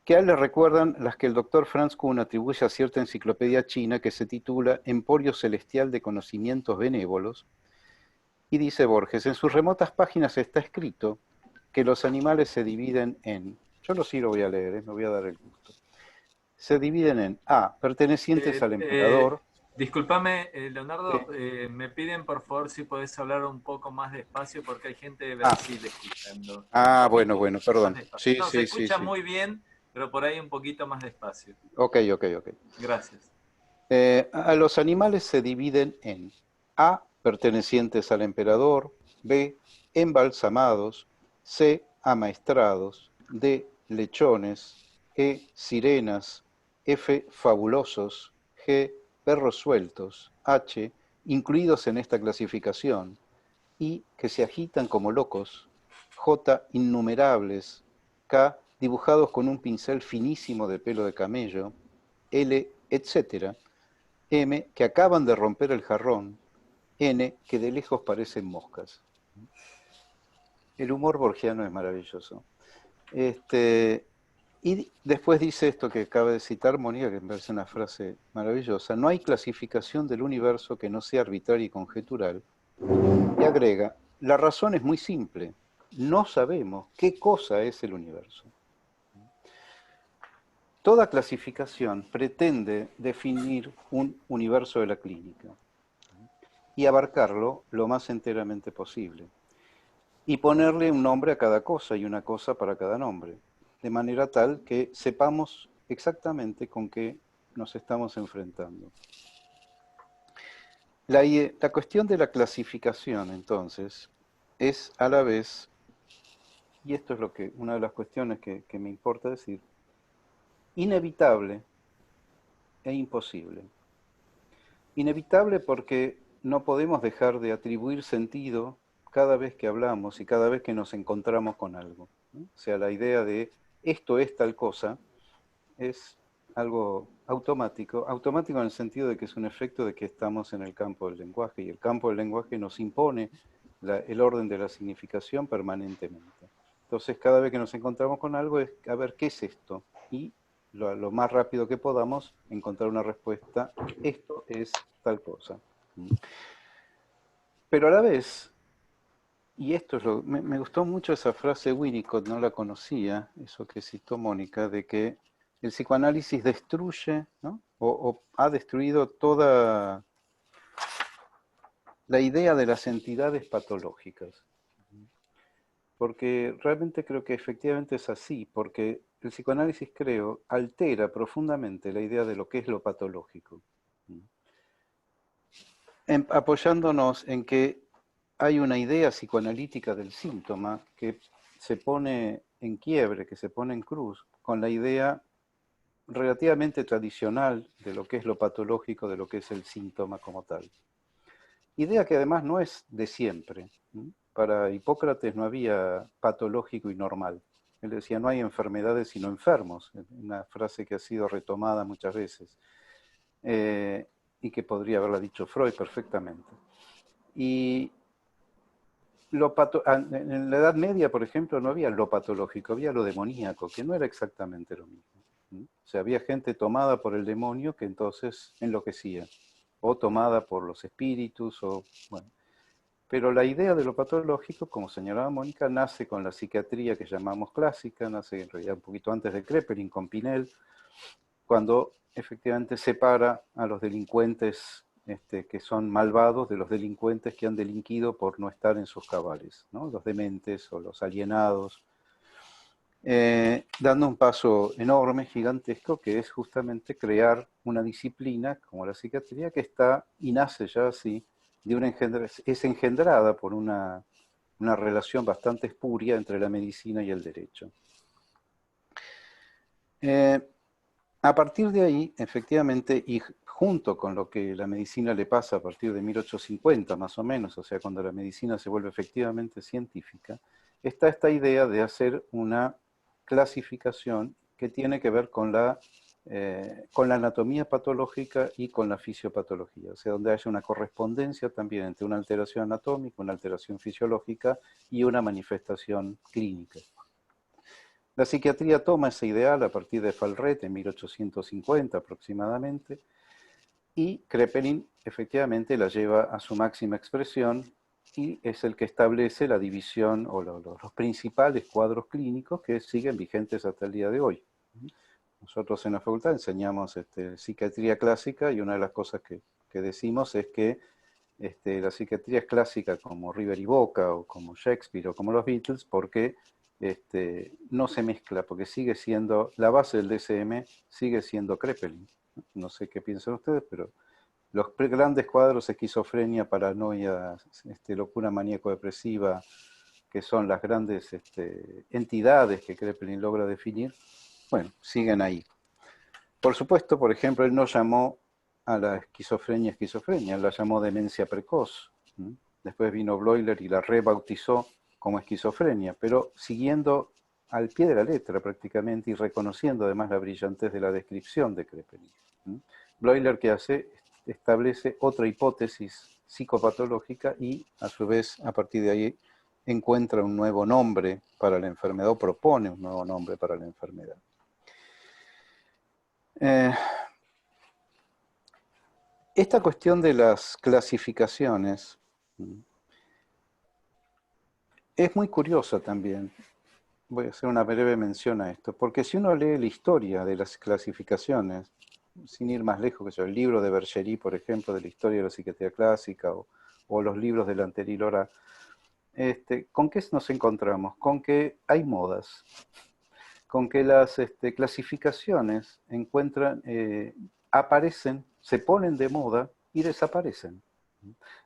Que a él le recuerdan las que el doctor Franz Kuhn atribuye a cierta enciclopedia china que se titula Emporio Celestial de Conocimientos Benévolos, y dice Borges, en sus remotas páginas está escrito que los animales se dividen en, yo sí lo voy a leer, me voy a dar el gusto, se dividen en A, pertenecientes al emperador. Discúlpame, Leonardo, me piden por favor si podés hablar un poco más despacio porque hay gente de Brasil escuchando. Bueno, perdón. Sí, No, se sí, escucha sí. muy bien, pero por ahí un poquito más despacio. Ok. Gracias. A los animales se dividen en A, pertenecientes al emperador, B, embalsamados, C, amaestrados, D, lechones, E, sirenas, F, fabulosos, G, perros sueltos, H, incluidos en esta clasificación, I, que se agitan como locos, J, innumerables, K, dibujados con un pincel finísimo de pelo de camello, L, etcétera, M, que acaban de romper el jarrón, N, que de lejos parecen moscas. El humor borgiano es maravilloso. Y después dice esto que acaba de citar Mónica, que me parece una frase maravillosa: no hay clasificación del universo que no sea arbitraria y conjetural. Y agrega, la razón es muy simple, no sabemos qué cosa es el universo. Toda clasificación pretende definir un universo de la clínica y abarcarlo lo más enteramente posible, y ponerle un nombre a cada cosa y una cosa para cada nombre, de manera tal que sepamos exactamente con qué nos estamos enfrentando. La cuestión de la clasificación, entonces, es a la vez, y esto es una de las cuestiones que me importa decir, inevitable e imposible. Inevitable porque no podemos dejar de atribuir sentido cada vez que hablamos y cada vez que nos encontramos con algo, ¿no? O sea, la idea de esto es tal cosa es algo automático en el sentido de que es un efecto de que estamos en el campo del lenguaje, y el campo del lenguaje nos impone el orden de la significación permanentemente. Entonces, cada vez que nos encontramos con algo es, a ver, ¿qué es esto? Y lo más rápido que podamos encontrar una respuesta, esto es tal cosa. Pero a la vez, y esto es me gustó mucho esa frase de Winnicott, no la conocía, eso que citó Mónica, de que el psicoanálisis destruye, ¿no? o ha destruido toda la idea de las entidades patológicas. Porque realmente creo que efectivamente es así, porque el psicoanálisis, creo, altera profundamente la idea de lo que es lo patológico, apoyándonos en que hay una idea psicoanalítica del síntoma que se pone en quiebre, que se pone en cruz, con la idea relativamente tradicional de lo que es lo patológico, de lo que es el síntoma como tal. Idea que además no es de siempre. Para Hipócrates no había patológico y normal. Él decía, no hay enfermedades sino enfermos, una frase que ha sido retomada muchas veces, y que podría haberla dicho Freud perfectamente. Y en la Edad Media, por ejemplo, no había lo patológico, había lo demoníaco, que no era exactamente lo mismo. O sea, había gente tomada por el demonio que entonces enloquecía, o tomada por los espíritus, bueno. Pero la idea de lo patológico, como señalaba Mónica, nace con la psiquiatría que llamamos clásica, nace en realidad un poquito antes de Kraepelin, con Pinel, cuando efectivamente separa a los delincuentes que son malvados de los delincuentes que han delinquido por no estar en sus cabales, ¿no? Los dementes o los alienados, dando un paso enorme, gigantesco, que es justamente crear una disciplina como la psiquiatría que está y nace ya así, es engendrada por una relación bastante espuria entre la medicina y el derecho. A partir de ahí, efectivamente, y junto con lo que la medicina le pasa a partir de 1850 más o menos, o sea, cuando la medicina se vuelve efectivamente científica, está esta idea de hacer una clasificación que tiene que ver con la anatomía patológica y con la fisiopatología, o sea, donde haya una correspondencia también entre una alteración anatómica, una alteración fisiológica y una manifestación clínica. La psiquiatría toma ese ideal a partir de Fallret en 1850 aproximadamente, y Kraepelin efectivamente la lleva a su máxima expresión y es el que establece la división o los principales cuadros clínicos que siguen vigentes hasta el día de hoy. Nosotros en la facultad enseñamos psiquiatría clásica y una de las cosas que decimos es que la psiquiatría es clásica como River y Boca o como Shakespeare o como los Beatles porque no se mezcla, porque sigue siendo, la base del DSM sigue siendo Kraepelin. No sé qué piensan ustedes, pero los grandes cuadros, esquizofrenia, paranoia, locura maníaco-depresiva, que son las grandes entidades que Kraepelin logra definir, bueno, siguen ahí. Por supuesto, por ejemplo, él no llamó a la esquizofrenia, él la llamó demencia precoz. Después vino Bleuler y la rebautizó como esquizofrenia, pero siguiendo al pie de la letra prácticamente y reconociendo además la brillantez de la descripción de Kraepelin. Bleuler, ¿qué hace? Establece otra hipótesis psicopatológica y a su vez a partir de ahí encuentra un nuevo nombre para la enfermedad o propone un nuevo nombre para la enfermedad. Esta cuestión de las clasificaciones es muy curiosa también. Voy a hacer una breve mención a esto, porque si uno lee la historia de las clasificaciones, sin ir más lejos que yo, el libro de Bergerie, por ejemplo, de la historia de la psiquiatría clásica, o los libros del anterior, ¿con qué nos encontramos? Con que hay modas, con que las clasificaciones aparecen, se ponen de moda y desaparecen.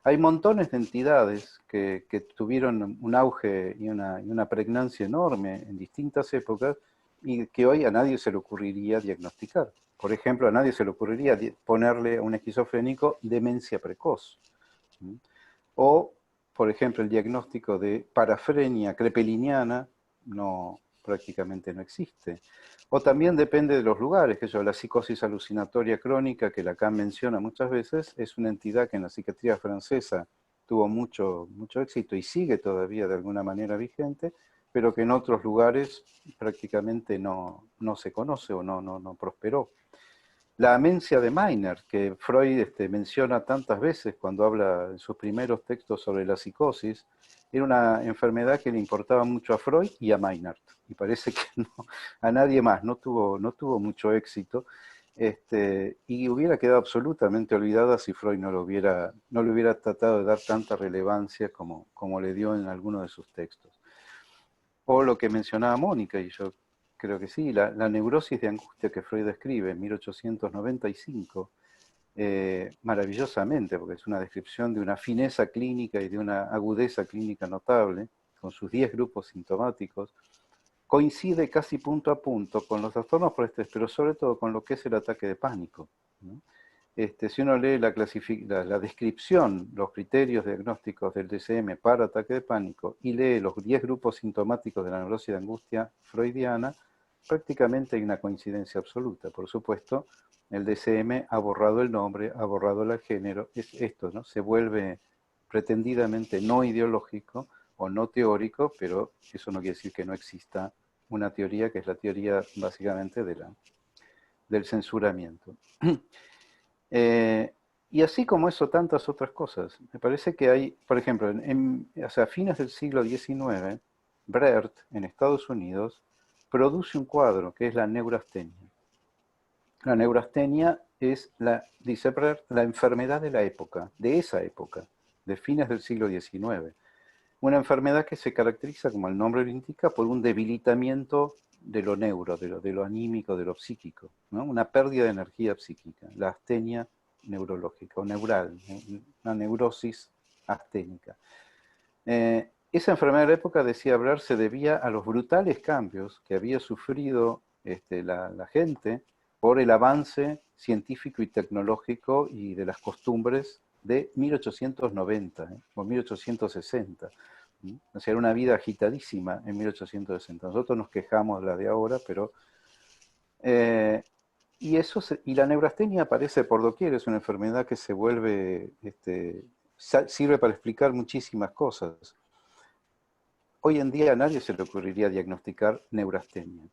Hay montones de entidades que tuvieron un auge y una pregnancia enorme en distintas épocas y que hoy a nadie se le ocurriría diagnosticar. Por ejemplo, a nadie se le ocurriría ponerle a un esquizofrénico demencia precoz. O, por ejemplo, el diagnóstico de parafrenia kraepeliniana prácticamente no existe. O también depende de los lugares, la psicosis alucinatoria crónica, que Lacan menciona muchas veces, es una entidad que en la psiquiatría francesa tuvo mucho éxito y sigue todavía de alguna manera vigente, pero que en otros lugares prácticamente no se conoce o no prosperó. La amencia de Meiner, que Freud menciona tantas veces cuando habla en sus primeros textos sobre la psicosis, era una enfermedad que le importaba mucho a Freud y a Meinert. Y parece que a nadie más, no tuvo mucho éxito. Y hubiera quedado absolutamente olvidada si Freud no le hubiera tratado de dar tanta relevancia como le dio en alguno de sus textos. O lo que mencionaba Mónica, y yo creo que sí, la neurosis de angustia que Freud describe en 1895, maravillosamente, porque es una descripción de una fineza clínica y de una agudeza clínica notable, con sus 10 grupos sintomáticos, coincide casi punto a punto con los trastornos por estrés, pero sobre todo con lo que es el ataque de pánico, ¿no? Si uno lee la descripción, los criterios diagnósticos del DSM para ataque de pánico y lee los 10 grupos sintomáticos de la neurosis de angustia freudiana, prácticamente hay una coincidencia absoluta. Por supuesto, el DSM ha borrado el nombre, ha borrado el género, es esto, ¿no? Se vuelve pretendidamente no ideológico o no teórico, pero eso no quiere decir que no exista una teoría que es la teoría básicamente del censuramiento. Y así como eso, tantas otras cosas. Me parece que hay, por ejemplo, a fines del siglo XIX, Brecht, en Estados Unidos, produce un cuadro que es la neurastenia. La neurastenia es, dice Brecht, la enfermedad de la época, de esa época, de fines del siglo XIX. Una enfermedad que se caracteriza, como el nombre lo indica, por un debilitamiento de lo neuro, de lo anímico, de lo psíquico, ¿no? Una pérdida de energía psíquica, la astenia neurológica o neural, una neurosis asténica. Esa enfermedad de la época, decía Brecht, se debía a los brutales cambios que había sufrido la gente por el avance científico y tecnológico y de las costumbres de 1890 o 1860. O sea, era una vida agitadísima en 1860. Nosotros nos quejamos de la de ahora, pero... y la neurastenia aparece por doquier, es una enfermedad que se vuelve... sirve para explicar muchísimas cosas. Hoy en día a nadie se le ocurriría diagnosticar neurastenia.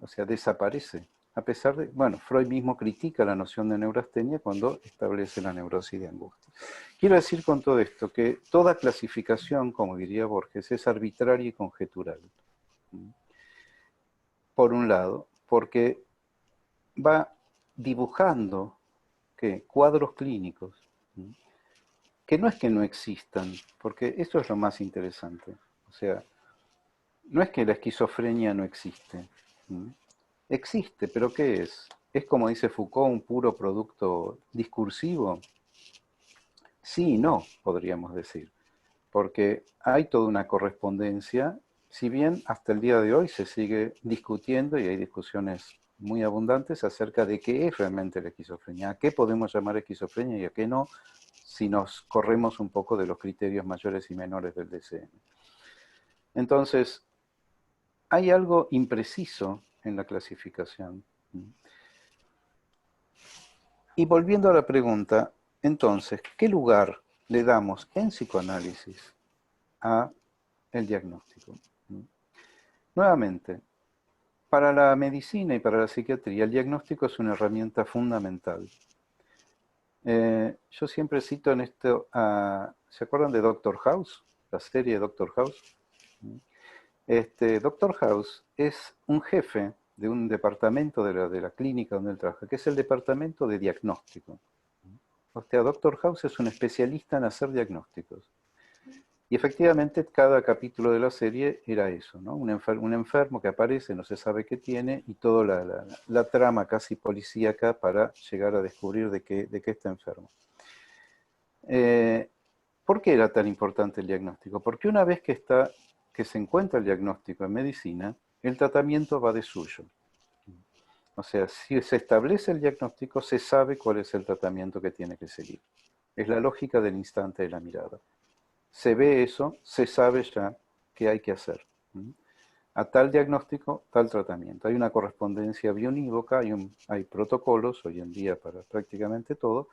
O sea, desaparece. A pesar de, bueno, Freud mismo critica la noción de neurastenia cuando establece la neurosis de angustia. Quiero decir con todo esto que toda clasificación, como diría Borges, es arbitraria y conjetural. Por un lado, porque va dibujando cuadros clínicos, que no es que no existan, porque eso es lo más interesante. O sea, no es que la esquizofrenia no existe. Existe, pero ¿qué es? ¿Es, como dice Foucault, un puro producto discursivo? Sí y no, podríamos decir, porque hay toda una correspondencia, si bien hasta el día de hoy se sigue discutiendo y hay discusiones muy abundantes acerca de qué es realmente la esquizofrenia, a qué podemos llamar esquizofrenia y a qué no, si nos corremos un poco de los criterios mayores y menores del DSM. Entonces, hay algo impreciso en la clasificación. Y volviendo a la pregunta, entonces, ¿qué lugar le damos en psicoanálisis a el diagnóstico? Nuevamente, para la medicina y para la psiquiatría, el diagnóstico es una herramienta fundamental. Yo siempre cito en esto, ¿se acuerdan de Doctor House? La serie Doctor House. Doctor House es un jefe de un departamento de la clínica donde él trabaja, que es el departamento de diagnóstico. O sea, Doctor House es un especialista en hacer diagnósticos. Y efectivamente cada capítulo de la serie era eso, ¿no? Un enfermo que aparece, no se sabe qué tiene, y toda la trama casi policíaca para llegar a descubrir de qué está enfermo. ¿Por qué era tan importante el diagnóstico? Porque una vez que se encuentra el diagnóstico en medicina, el tratamiento va de suyo. O sea, si se establece el diagnóstico, se sabe cuál es el tratamiento que tiene que seguir. Es la lógica del instante de la mirada. Se ve eso, se sabe ya qué hay que hacer. A tal diagnóstico, tal tratamiento. Hay una correspondencia bionívoca, hay protocolos hoy en día para prácticamente todo.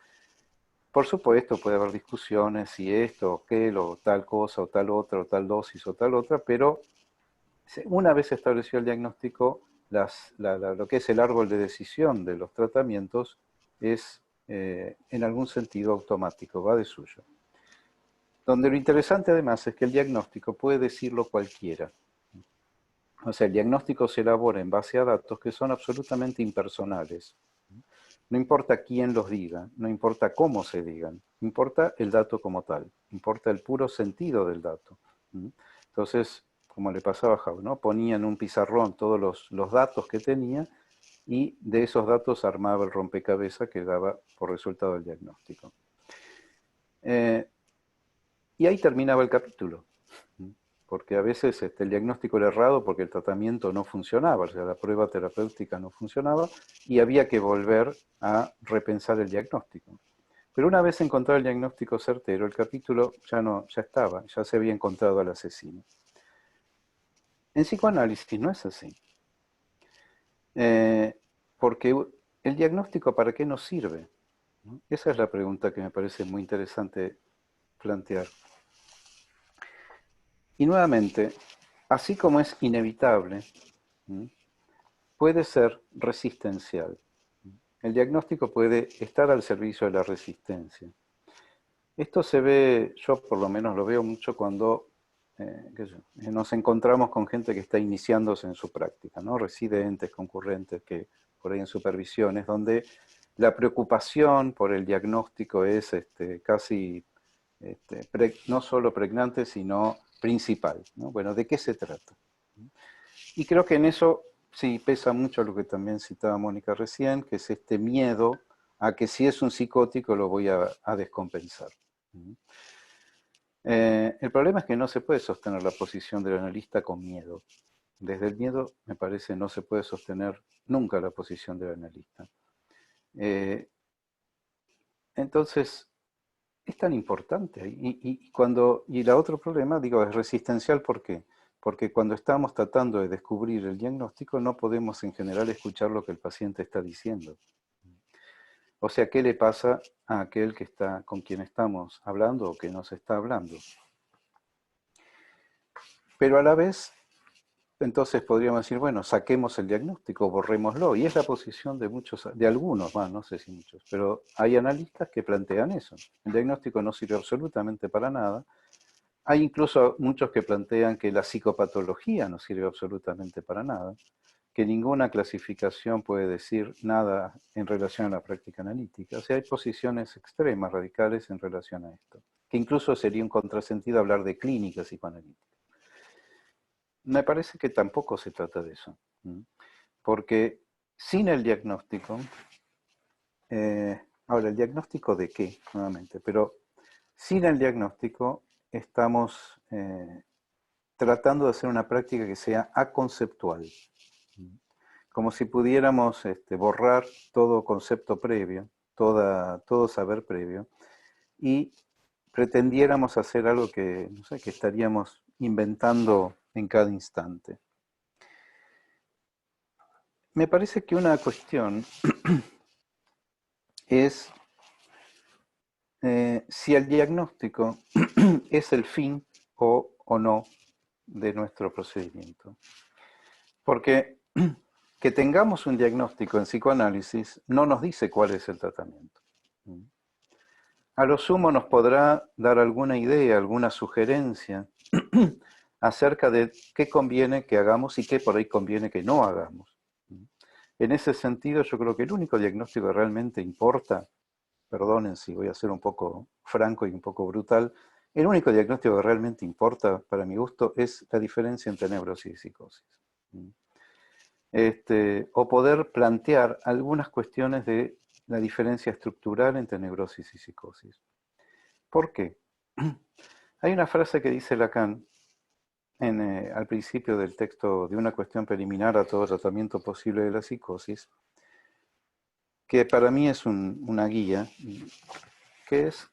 Por supuesto, puede haber discusiones si esto, o aquel, o tal cosa, o tal otra, o tal dosis, o tal otra, pero una vez establecido el diagnóstico, lo que es el árbol de decisión de los tratamientos es en algún sentido automático, va de suyo. Donde lo interesante además es que el diagnóstico puede decirlo cualquiera. O sea, el diagnóstico se elabora en base a datos que son absolutamente impersonales. No importa quién los diga, no importa cómo se digan, importa el dato como tal, importa el puro sentido del dato. Entonces, como le pasaba a Howe, ¿no? Ponía en un pizarrón todos los datos que tenía y de esos datos armaba el rompecabezas que daba por resultado el diagnóstico. Y ahí terminaba el capítulo, porque a veces el diagnóstico era errado porque el tratamiento no funcionaba, o sea, la prueba terapéutica no funcionaba y había que volver a repensar el diagnóstico. Pero una vez encontrado el diagnóstico certero, el capítulo ya estaba, ya se había encontrado al asesino. En psicoanálisis no es así. Porque el diagnóstico, ¿para qué nos sirve? Esa es la pregunta que me parece muy interesante plantear. Y nuevamente, así como es inevitable, puede ser resistencial. El diagnóstico puede estar al servicio de la resistencia. Esto se ve, yo por lo menos lo veo mucho cuando nos encontramos con gente que está iniciándose en su práctica, ¿no? Residentes, concurrentes, que por ahí en supervisiones, donde la preocupación por el diagnóstico es casi no solo pregnante, sino principal, ¿no? Bueno, ¿de qué se trata? Y creo que en eso sí pesa mucho lo que también citaba Mónica recién, que es este miedo a que si es un psicótico lo voy a descompensar. El problema es que no se puede sostener la posición del analista con miedo. Desde el miedo, me parece, no se puede sostener nunca la posición del analista. Entonces, es tan importante. Y la otro problema, digo, es resistencial, ¿por qué? Porque cuando estamos tratando de descubrir el diagnóstico, no podemos en general escuchar lo que el paciente está diciendo. O sea, ¿qué le pasa a aquel que está, con quien estamos hablando o que nos está hablando? Pero a la vez, entonces podríamos decir, bueno, saquemos el diagnóstico, borrémoslo. Y es la posición de algunos, no sé si muchos, pero hay analistas que plantean eso. El diagnóstico no sirve absolutamente para nada. Hay incluso muchos que plantean que la psicopatología no sirve absolutamente para nada. que ninguna clasificación puede decir nada en relación a la práctica analítica. O sea, hay posiciones extremas, radicales en relación a esto, que incluso sería un contrasentido hablar de clínica psicoanalítica. Me parece que tampoco se trata de eso, porque sin el diagnóstico, ahora, ¿el diagnóstico de qué? Nuevamente, pero sin el diagnóstico estamos tratando de hacer una práctica que sea aconceptual, como si pudiéramos borrar todo concepto previo, todo saber previo, y pretendiéramos hacer algo que, no sé, que estaríamos inventando en cada instante. Me parece que una cuestión es si el diagnóstico es el fin o no de nuestro procedimiento. Porque que tengamos un diagnóstico en psicoanálisis no nos dice cuál es el tratamiento. A lo sumo nos podrá dar alguna idea, alguna sugerencia acerca de qué conviene que hagamos y qué por ahí conviene que no hagamos. En ese sentido, yo creo que el único diagnóstico que realmente importa, perdonen si voy a ser un poco franco y un poco brutal, el único diagnóstico que realmente importa, para mi gusto, es la diferencia entre neurosis y psicosis. O poder plantear algunas cuestiones de la diferencia estructural entre neurosis y psicosis. ¿Por qué? Hay una frase que dice Lacan al principio del texto de una cuestión preliminar a todo tratamiento posible de la psicosis, que para mí es una guía, que es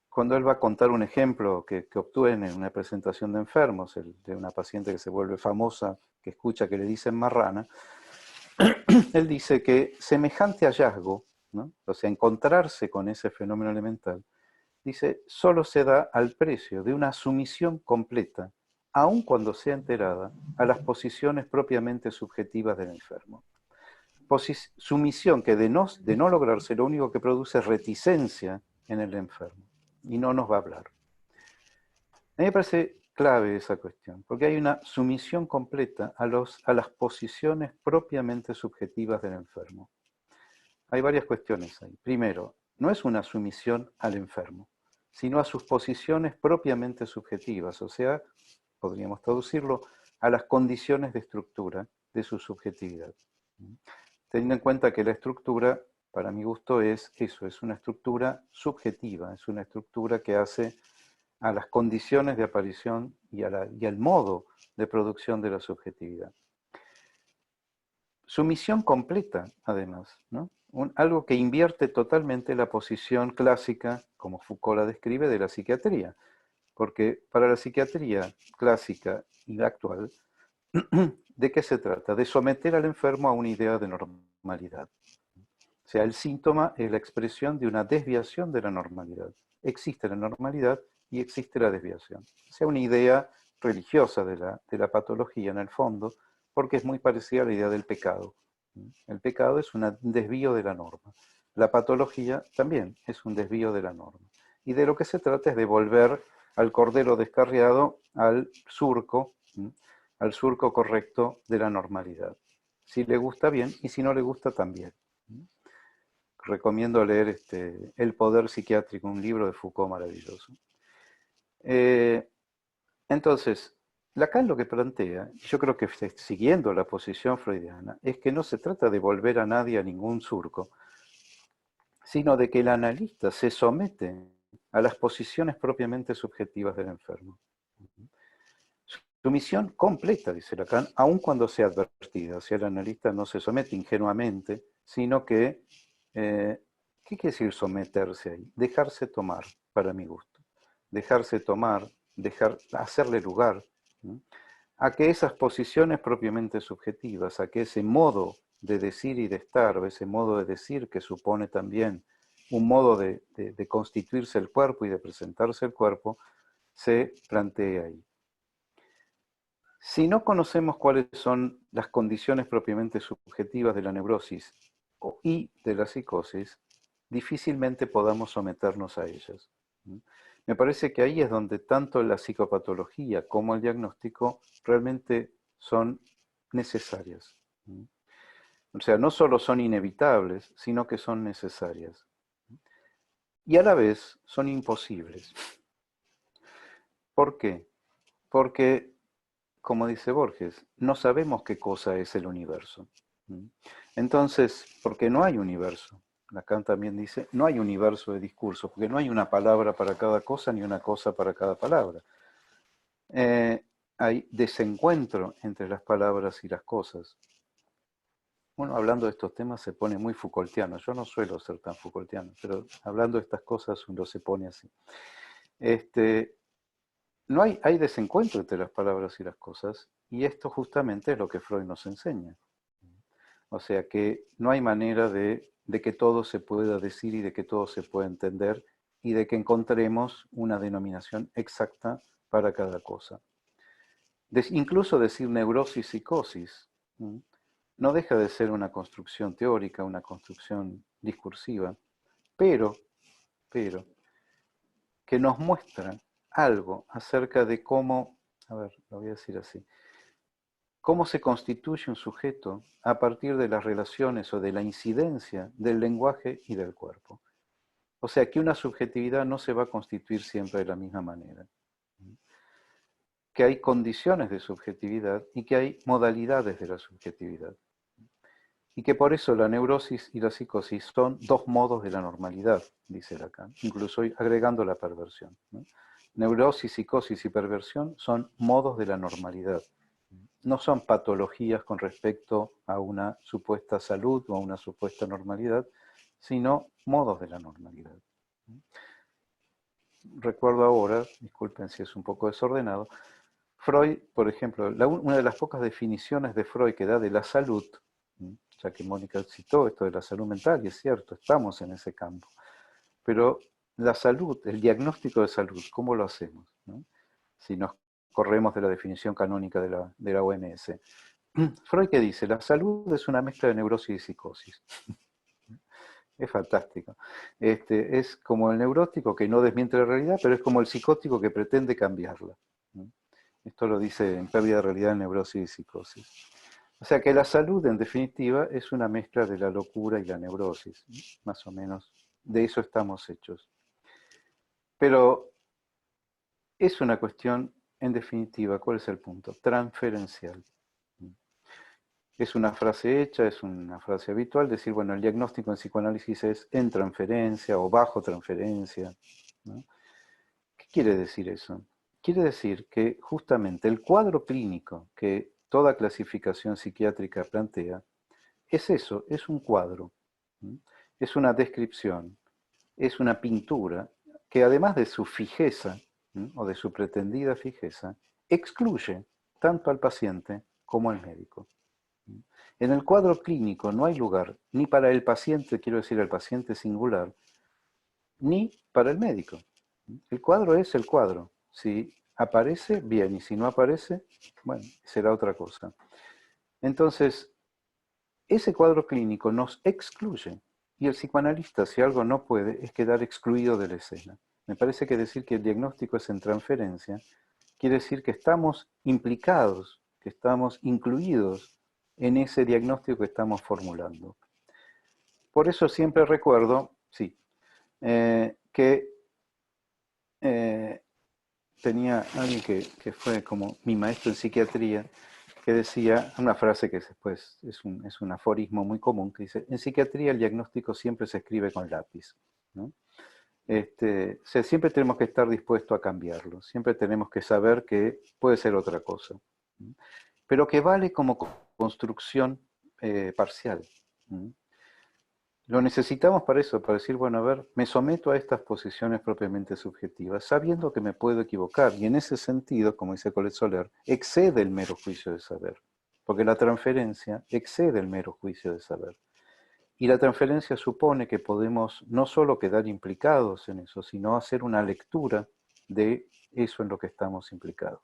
cuando él va a contar un ejemplo que obtuvo en una presentación de enfermos, de una paciente que se vuelve famosa, que escucha que le dicen marrana. Él dice que semejante hallazgo, ¿no? O sea, encontrarse con ese fenómeno elemental, dice, solo se da al precio de una sumisión completa, aun cuando sea enterada, a las posiciones propiamente subjetivas del enfermo. Sumisión que de no lograrse lo único que produce es reticencia en el enfermo, y no nos va a hablar. A mí me parece clave esa cuestión, porque hay una sumisión completa a las posiciones propiamente subjetivas del enfermo. Hay varias cuestiones ahí. Primero, no es una sumisión al enfermo, sino a sus posiciones propiamente subjetivas, o sea, podríamos traducirlo, a las condiciones de estructura de su subjetividad. Teniendo en cuenta que la estructura, para mi gusto, es eso, es una estructura subjetiva, es una estructura que hace a las condiciones de aparición y al modo de producción de la subjetividad. Sumisión completa, además, ¿no? Algo que invierte totalmente la posición clásica, como Foucault la describe, de la psiquiatría. Porque para la psiquiatría clásica y la actual, ¿de qué se trata? De someter al enfermo a una idea de normalidad. O sea, el síntoma es la expresión de una desviación de la normalidad. Existe la normalidad y existe la desviación. O sea, una idea religiosa de la patología en el fondo, porque es muy parecida a la idea del pecado. El pecado es un desvío de la norma. La patología también es un desvío de la norma. Y de lo que se trata es de volver al cordero descarriado al surco correcto de la normalidad. Si le gusta bien y si no le gusta también. Recomiendo leer El poder psiquiátrico, un libro de Foucault maravilloso. Entonces, Lacan lo que plantea, yo creo que siguiendo la posición freudiana, es que no se trata de volver a nadie a ningún surco, sino de que el analista se somete a las posiciones propiamente subjetivas del enfermo. Sumisión completa, dice Lacan, aun cuando sea advertida. O sea, el analista no se somete ingenuamente, sino que, ¿qué quiere decir someterse ahí? Dejarse tomar, para mi gusto. Dejarse tomar, hacerle lugar, ¿no? A que esas posiciones propiamente subjetivas, a que ese modo de decir y de estar, o ese modo de decir que supone también un modo de constituirse el cuerpo y de presentarse el cuerpo, se plantee ahí. Si no conocemos cuáles son las condiciones propiamente subjetivas de la neurosis y de la psicosis, difícilmente podamos someternos a ellas. Me parece que ahí es donde tanto la psicopatología como el diagnóstico realmente son necesarias. O sea, no solo son inevitables, sino que son necesarias. Y a la vez son imposibles. ¿Por qué? Porque, como dice Borges, no sabemos qué cosa es el universo. Entonces, porque no hay universo. Lacan también dice, no hay universo de discurso, porque no hay una palabra para cada cosa ni una cosa para cada palabra. Hay desencuentro entre las palabras y las cosas. Bueno, hablando de estos temas se pone muy Foucaultiano. Yo no suelo ser tan Foucaultiano, pero hablando de estas cosas uno se pone así. No hay desencuentro entre las palabras y las cosas, y esto justamente es lo que Freud nos enseña. O sea que no hay manera de que todo se pueda decir y de que todo se pueda entender y de que encontremos una denominación exacta para cada cosa. Incluso decir neurosis, psicosis, no deja de ser una construcción teórica, una construcción discursiva, pero que nos muestra algo acerca de cómo, a ver, lo voy a decir así, cómo se constituye un sujeto a partir de las relaciones o de la incidencia del lenguaje y del cuerpo. O sea que una subjetividad no se va a constituir siempre de la misma manera. Que hay condiciones de subjetividad y que hay modalidades de la subjetividad. Y que por eso la neurosis y la psicosis son dos modos de la normalidad, dice Lacan, incluso agregando la perversión, ¿no? Neurosis, psicosis y perversión son modos de la normalidad. No son patologías con respecto a una supuesta salud o a una supuesta normalidad, sino modos de la normalidad. Recuerdo ahora, disculpen si es un poco desordenado, Freud, por ejemplo, una de las pocas definiciones de Freud que da de la salud, ya que Mónica citó esto de la salud mental, y es cierto, estamos en ese campo, pero la salud, el diagnóstico de salud, ¿cómo lo hacemos? ¿No? Si nos corremos de la definición canónica de la OMS. Freud, ¿qué dice? La salud es una mezcla de neurosis y psicosis. Es fantástico. Es como el neurótico que no desmiente la realidad, pero es como el psicótico que pretende cambiarla. Esto lo dice en Pérdida de Realidad, Neurosis y Psicosis. O sea que la salud, en definitiva, es una mezcla de la locura y la neurosis. Más o menos de eso estamos hechos. Pero es una cuestión, en definitiva, ¿cuál es el punto? Transferencial. Es una frase hecha, es una frase habitual, decir, bueno, el diagnóstico en psicoanálisis es en transferencia o bajo transferencia, ¿no? ¿Qué quiere decir eso? Quiere decir que justamente el cuadro clínico que toda clasificación psiquiátrica plantea es eso, es un cuadro, es una descripción, es una pintura que además de su fijeza o de su pretendida fijeza, excluye tanto al paciente como al médico. En el cuadro clínico no hay lugar ni para el paciente, quiero decir el paciente singular, ni para el médico. El cuadro es el cuadro. Si aparece, bien, y si no aparece, bueno, será otra cosa. Entonces, ese cuadro clínico nos excluye, y el psicoanalista, si algo no puede, es quedar excluido de la escena. Me parece que decir que el diagnóstico es en transferencia, quiere decir que estamos implicados, que estamos incluidos en ese diagnóstico que estamos formulando. Por eso siempre recuerdo, sí, que tenía alguien que fue como mi maestro en psiquiatría, que decía una frase que después es un aforismo muy común, que dice, en psiquiatría el diagnóstico siempre se escribe con lápiz, ¿no? O sea, siempre tenemos que estar dispuestos a cambiarlo, siempre tenemos que saber que puede ser otra cosa, ¿no? Pero que vale como construcción parcial, ¿no? Lo necesitamos para eso, para decir, bueno, a ver, me someto a estas posiciones propiamente subjetivas, sabiendo que me puedo equivocar, y en ese sentido, como dice Colette Soler, excede el mero juicio de saber, porque la transferencia excede el mero juicio de saber. Y la transferencia supone que podemos no solo quedar implicados en eso, sino hacer una lectura de eso en lo que estamos implicados.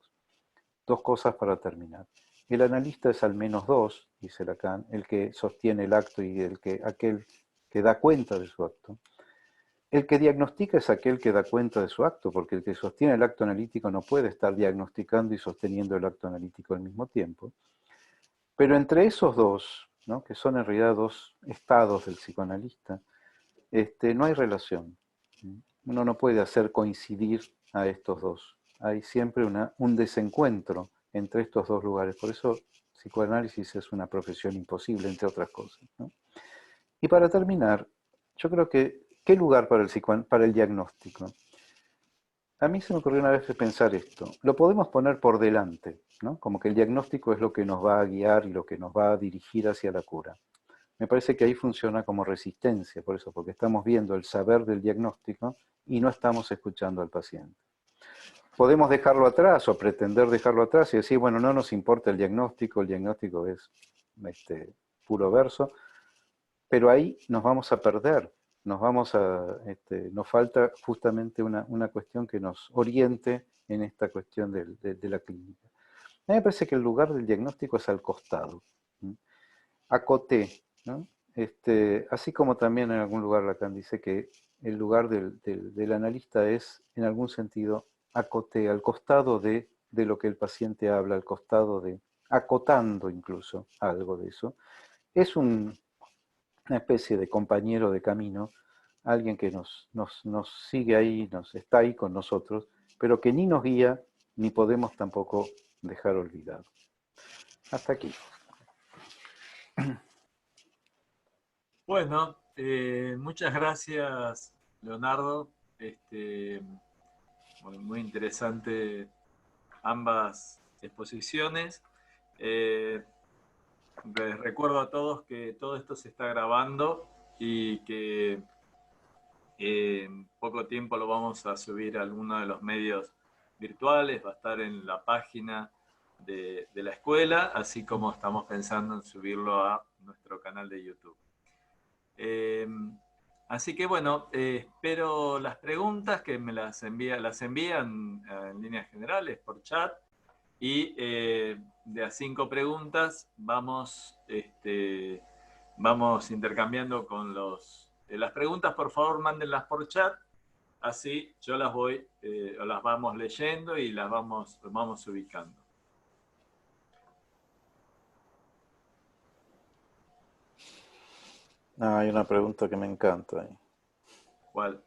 Dos cosas para terminar. El analista es al menos dos, dice Lacan, el que sostiene el acto y aquel que da cuenta de su acto. El que diagnostica es aquel que da cuenta de su acto, porque el que sostiene el acto analítico no puede estar diagnosticando y sosteniendo el acto analítico al mismo tiempo. Pero entre esos dos, ¿no? Que son en realidad dos estados del psicoanalista, no hay relación. Uno no puede hacer coincidir a estos dos. Hay siempre un desencuentro entre estos dos lugares. Por eso psicoanálisis es una profesión imposible, entre otras cosas, ¿no? Y para terminar, yo creo que, ¿qué lugar para el diagnóstico? A mí se me ocurrió una vez pensar esto. Lo podemos poner por delante, ¿no? Como que el diagnóstico es lo que nos va a guiar y lo que nos va a dirigir hacia la cura. Me parece que ahí funciona como resistencia, por eso, porque estamos viendo el saber del diagnóstico y no estamos escuchando al paciente. Podemos dejarlo atrás o pretender dejarlo atrás y decir, bueno, no nos importa el diagnóstico es puro verso, pero ahí nos vamos a perder, nos falta justamente una cuestión que nos oriente en esta cuestión de la clínica. A mí me parece que el lugar del diagnóstico es al costado, ¿sí? Acoté, ¿no? Así como también en algún lugar Lacan dice que el lugar del analista es, en algún sentido, acoté, al costado de lo que el paciente habla, al costado acotando incluso algo de eso. Es una especie de compañero de camino, alguien que nos sigue ahí, está ahí con nosotros, pero que ni nos guía, ni podemos tampoco dejar olvidado. Hasta aquí. Bueno, muchas gracias, Leonardo. Muy interesante ambas exposiciones. Les recuerdo a todos que todo esto se está grabando y que en poco tiempo lo vamos a subir a alguno de los medios virtuales, va a estar en la página de la escuela, así como estamos pensando en subirlo a nuestro canal de YouTube. Así que bueno, espero las preguntas que me las envían en líneas generales por chat y de a 5 preguntas vamos intercambiando con las preguntas. Por favor, mándenlas por chat, así yo las vamos leyendo y las vamos ubicando. Hay una pregunta que me encanta ahí. ¿Cuál?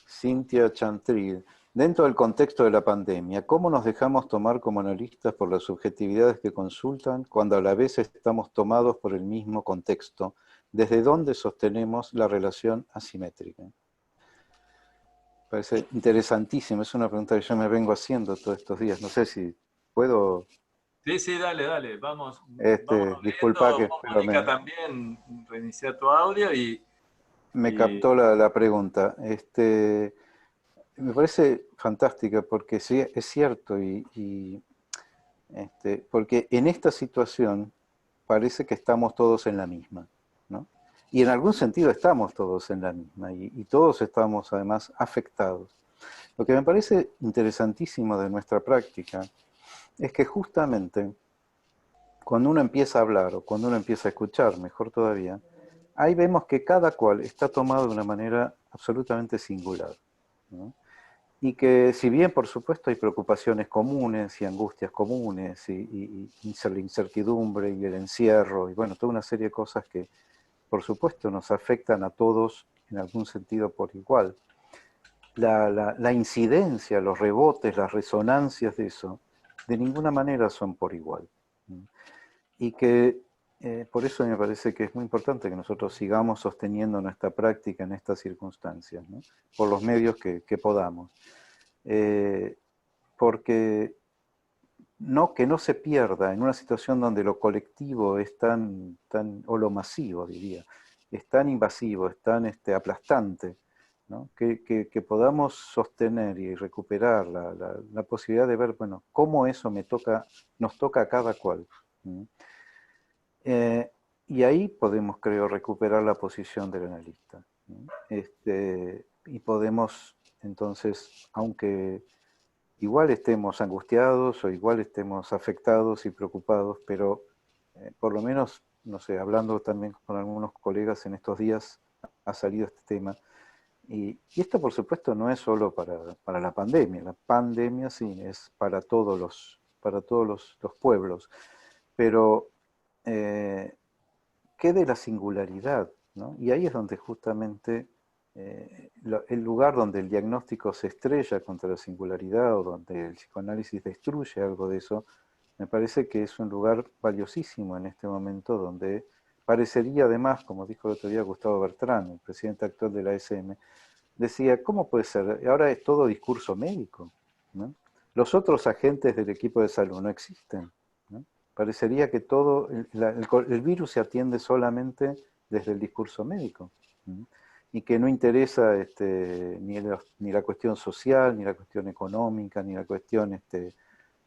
Cintia Chantrid. Dentro del contexto de la pandemia, ¿cómo nos dejamos tomar como analistas por las subjetividades que consultan cuando a la vez estamos tomados por el mismo contexto? ¿Desde dónde sostenemos la relación asimétrica? Parece interesantísimo, es una pregunta que yo me vengo haciendo todos estos días. No sé si puedo... Sí, dale, vamos disculpa viendo. que... Vos, Mónica, también reinicia tu audio y... Me captó la pregunta. Me parece fantástica porque sí, es cierto porque en esta situación parece que estamos todos en la misma, ¿no? Y en algún sentido estamos todos en la misma y todos estamos además afectados. Lo que me parece interesantísimo de nuestra práctica es que justamente cuando uno empieza a hablar o cuando uno empieza a escuchar, mejor todavía, ahí vemos que cada cual está tomado de una manera absolutamente singular, ¿no? Y que si bien por supuesto hay preocupaciones comunes y angustias comunes y la incertidumbre y el encierro y bueno, toda una serie de cosas que por supuesto nos afectan a todos en algún sentido por igual. La incidencia, los rebotes, las resonancias de eso, de ninguna manera son por igual. Y que por eso me parece que es muy importante que nosotros sigamos sosteniendo nuestra práctica en estas circunstancias, ¿no? Por los medios que podamos. Porque que no se pierda en una situación donde lo colectivo es o lo masivo diría, es tan invasivo, es tan aplastante, ¿no? Que podamos sostener y recuperar la posibilidad de ver, bueno, cómo eso nos toca a cada cual. Y ahí podemos, creo, recuperar la posición del analista, ¿no? Y podemos, entonces, aunque igual estemos angustiados o igual estemos afectados y preocupados, pero por lo menos, no sé, hablando también con algunos colegas en estos días, ha salido este tema. Y esto, por supuesto, no es solo para la pandemia. La pandemia, sí, es para todos los pueblos. pero ¿qué de la singularidad? ¿No? Y ahí es donde justamente el lugar donde el diagnóstico se estrella contra la singularidad o donde el psicoanálisis destruye algo de eso, me parece que es un lugar valiosísimo en este momento donde parecería además, como dijo el otro día Gustavo Bertrán, el presidente actual de la SM, decía, ¿cómo puede ser? Ahora es todo discurso médico, ¿no? Los otros agentes del equipo de salud no existen, ¿no? Parecería que todo, el virus se atiende solamente desde el discurso médico, ¿no? Y que no interesa ni la cuestión social, ni la cuestión económica, ni la cuestión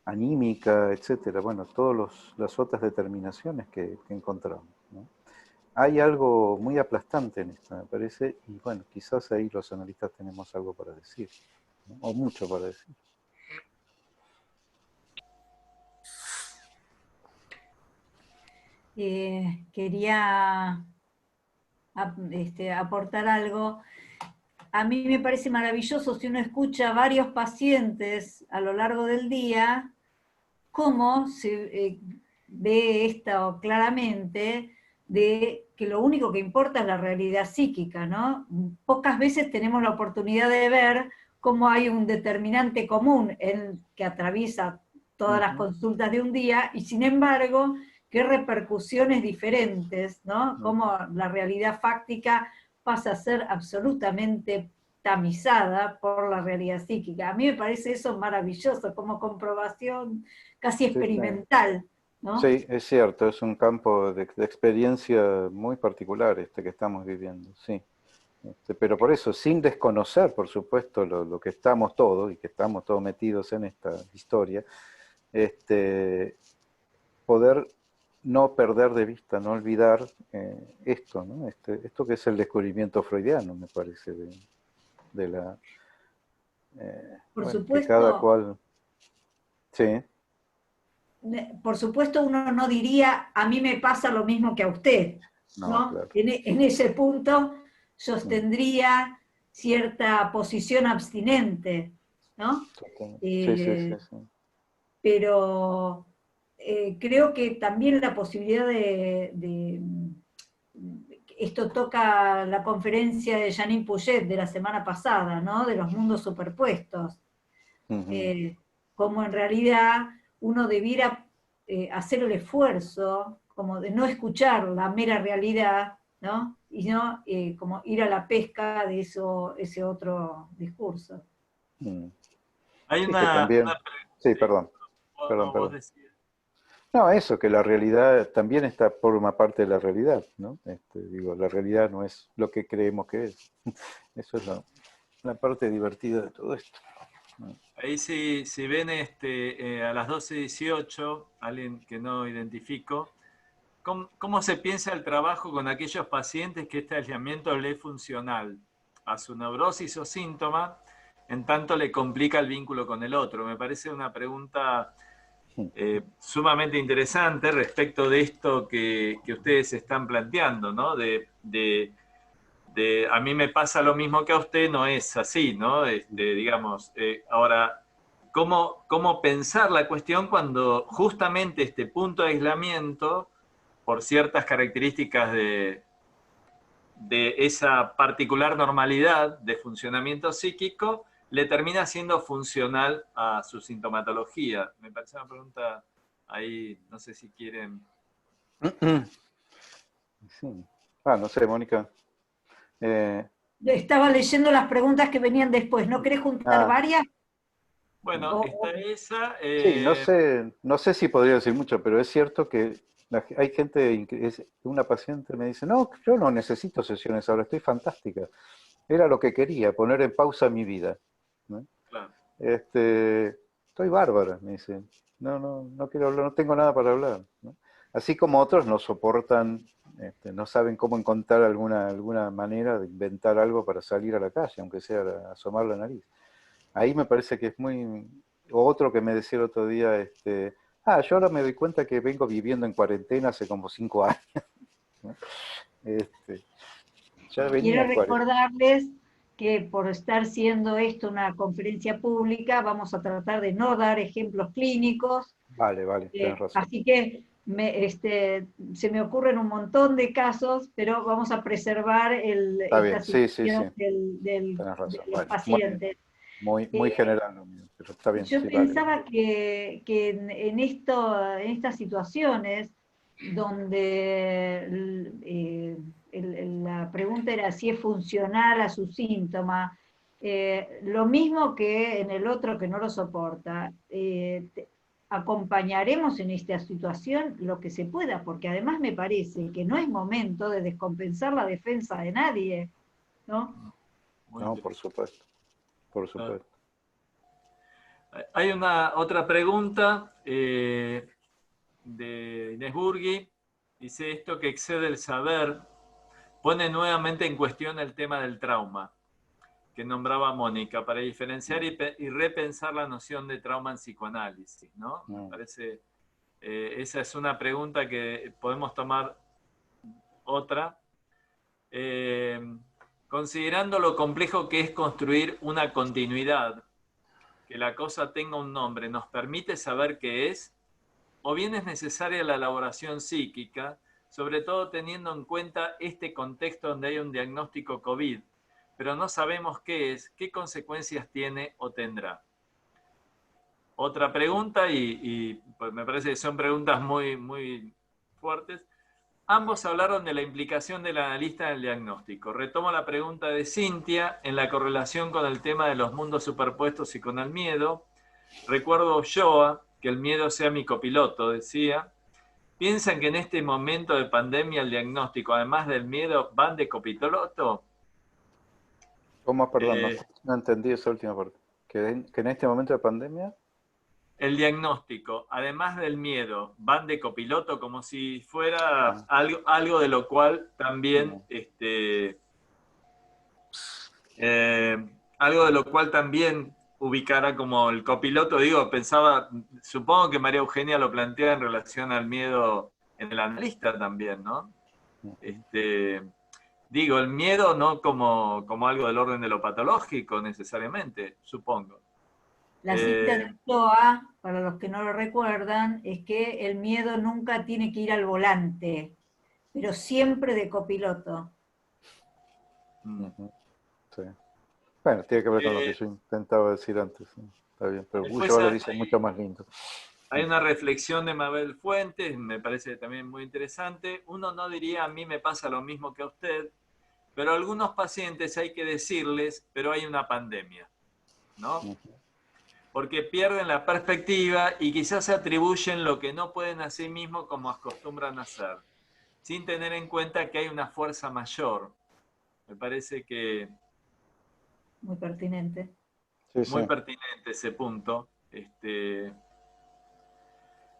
anímica, etcétera. Bueno, todas las otras determinaciones que encontramos, ¿no? Hay algo muy aplastante en esto, me parece, y bueno, quizás ahí los analistas tenemos algo para decir, ¿no? O mucho para decir. Quería aportar algo. A mí me parece maravilloso si uno escucha a varios pacientes a lo largo del día, cómo se ve esto claramente, de que lo único que importa es la realidad psíquica, ¿no? Pocas veces tenemos la oportunidad de ver cómo hay un determinante común que atraviesa todas las consultas de un día, y sin embargo, qué repercusiones diferentes, ¿no? Cómo la realidad fáctica pasa a ser absolutamente tamizada por la realidad psíquica. A mí me parece eso maravilloso, como comprobación casi experimental, ¿no? Sí, es cierto, es un campo de experiencia muy particular que estamos viviendo, sí. Pero por eso, sin desconocer, por supuesto, lo que estamos todos, y que estamos todos metidos en esta historia, poder no perder de vista, no olvidar esto, ¿no? Esto que es el descubrimiento freudiano, me parece, de la... Por bueno, supuesto, que cada cual... Sí. Por supuesto uno no diría, a mí me pasa lo mismo que a usted, No, ¿no? claro. En ese punto sostendría cierta posición abstinente, ¿no? Sí, sí, sí, sí. Pero creo que también la posibilidad esto toca la conferencia de Janine Pouget de la semana pasada, ¿no? De los mundos superpuestos. Como en realidad uno debiera hacer el esfuerzo como de no escuchar la mera realidad, ¿no? Y no como ir a la pesca de ese otro discurso. Hay Sí, que también... Sí, perdón. Vos decías. No, eso, que la realidad también forma parte de la realidad, ¿no? Digo, la realidad no es lo que creemos que es. Eso es la parte divertida de todo esto. Ahí si ven a las 12:18, alguien que no identifico, ¿cómo se piensa el trabajo con aquellos pacientes que este aislamiento le es funcional a su neurosis o síntoma, en tanto le complica el vínculo con el otro? Me parece una pregunta sumamente interesante respecto de esto que ustedes están planteando, ¿no? A mí me pasa lo mismo que a usted, no es así, ¿no? Digamos, ahora, ¿cómo pensar la cuestión cuando justamente este punto de aislamiento, por ciertas características de esa particular normalidad de funcionamiento psíquico, le termina siendo funcional a su sintomatología? Me parece una pregunta ahí, no sé si quieren... Sí. No sé, Mónica. Estaba leyendo las preguntas que venían después. ¿No querés juntar varias? Bueno, está esa... Sí, no sé si podría decir mucho, pero es cierto que hay gente, una paciente me dice, no, yo no necesito sesiones ahora, estoy fantástica. Era lo que quería, poner en pausa mi vida, ¿no? Claro. Estoy bárbara, me dice. No quiero hablar, no tengo nada para hablar, ¿no? Así como otros no soportan, no saben cómo encontrar alguna manera de inventar algo para salir a la calle, aunque sea a asomar la nariz. Ahí me parece que es muy... Otro que me decía el otro día, yo ahora me doy cuenta que vengo viviendo en cuarentena hace como 5 años. ¿No? Ya venía Quiero en cuarentena. recordarles que por estar siendo esto una conferencia pública, vamos a tratar de no dar ejemplos clínicos. Vale, tenés razón. Así que se me ocurren un montón de casos, pero vamos a preservar Está bien, esta sí, sí, sí, situación tenés de razón. los Bueno, muy bien. pacientes. Muy general lo mío, pero está bien, Yo sí, vale. pensaba que en estas situaciones donde la pregunta era si es funcional a su síntoma, lo mismo que en el otro que no lo soporta, acompañaremos en esta situación lo que se pueda, porque además me parece que no es momento de descompensar la defensa de nadie, ¿no? No, por supuesto, por Claro. supuesto. Hay una otra pregunta de Inés Burgui. Dice: esto que excede el saber pone nuevamente en cuestión el tema del trauma que nombraba Mónica, para diferenciar y repensar la noción de trauma en psicoanálisis, ¿no? Me parece, esa es una pregunta que podemos tomar otra. Considerando lo complejo que es construir una continuidad, que la cosa tenga un nombre, ¿nos permite saber qué es? ¿O bien es necesaria la elaboración psíquica, sobre todo teniendo en cuenta este contexto donde hay un diagnóstico COVID, pero no sabemos qué es, qué consecuencias tiene o tendrá? Otra pregunta, y pues me parece que son preguntas muy, muy fuertes. Ambos hablaron de la implicación del analista en el diagnóstico. Retomo la pregunta de Cintia en la correlación con el tema de los mundos superpuestos y con el miedo. Recuerdo Ochoa, que el miedo sea mi copiloto, decía. ¿Piensan que en este momento de pandemia el diagnóstico, además del miedo, van de copiloto? ¿Cómo? Perdón, no entendí esa última parte. ¿Que en este momento de pandemia? El diagnóstico, además del miedo, van de copiloto, como si fuera algo de lo cual también, algo de lo cual también ubicara como el copiloto. Digo, pensaba, supongo que María Eugenia lo plantea en relación al miedo en el analista también, ¿no? Digo, el miedo no como algo del orden de lo patológico necesariamente, supongo. La cita de Ochoa, para los que no lo recuerdan, es que el miedo nunca tiene que ir al volante, pero siempre de copiloto. Sí. Bueno, tiene que ver con lo que yo intentaba decir antes. ¿Sí? Está bien, pero Ochoa lo dice mucho más lindo. Hay una reflexión de Mabel Fuentes, me parece también muy interesante. Uno no diría, a mí me pasa lo mismo que a usted, pero a algunos pacientes hay que decirles, pero hay una pandemia, ¿no? Porque pierden la perspectiva y quizás se atribuyen lo que no pueden a sí mismos como acostumbran a hacer, sin tener en cuenta que hay una fuerza mayor. Me parece que... Muy pertinente. Sí, muy sí. pertinente ese punto.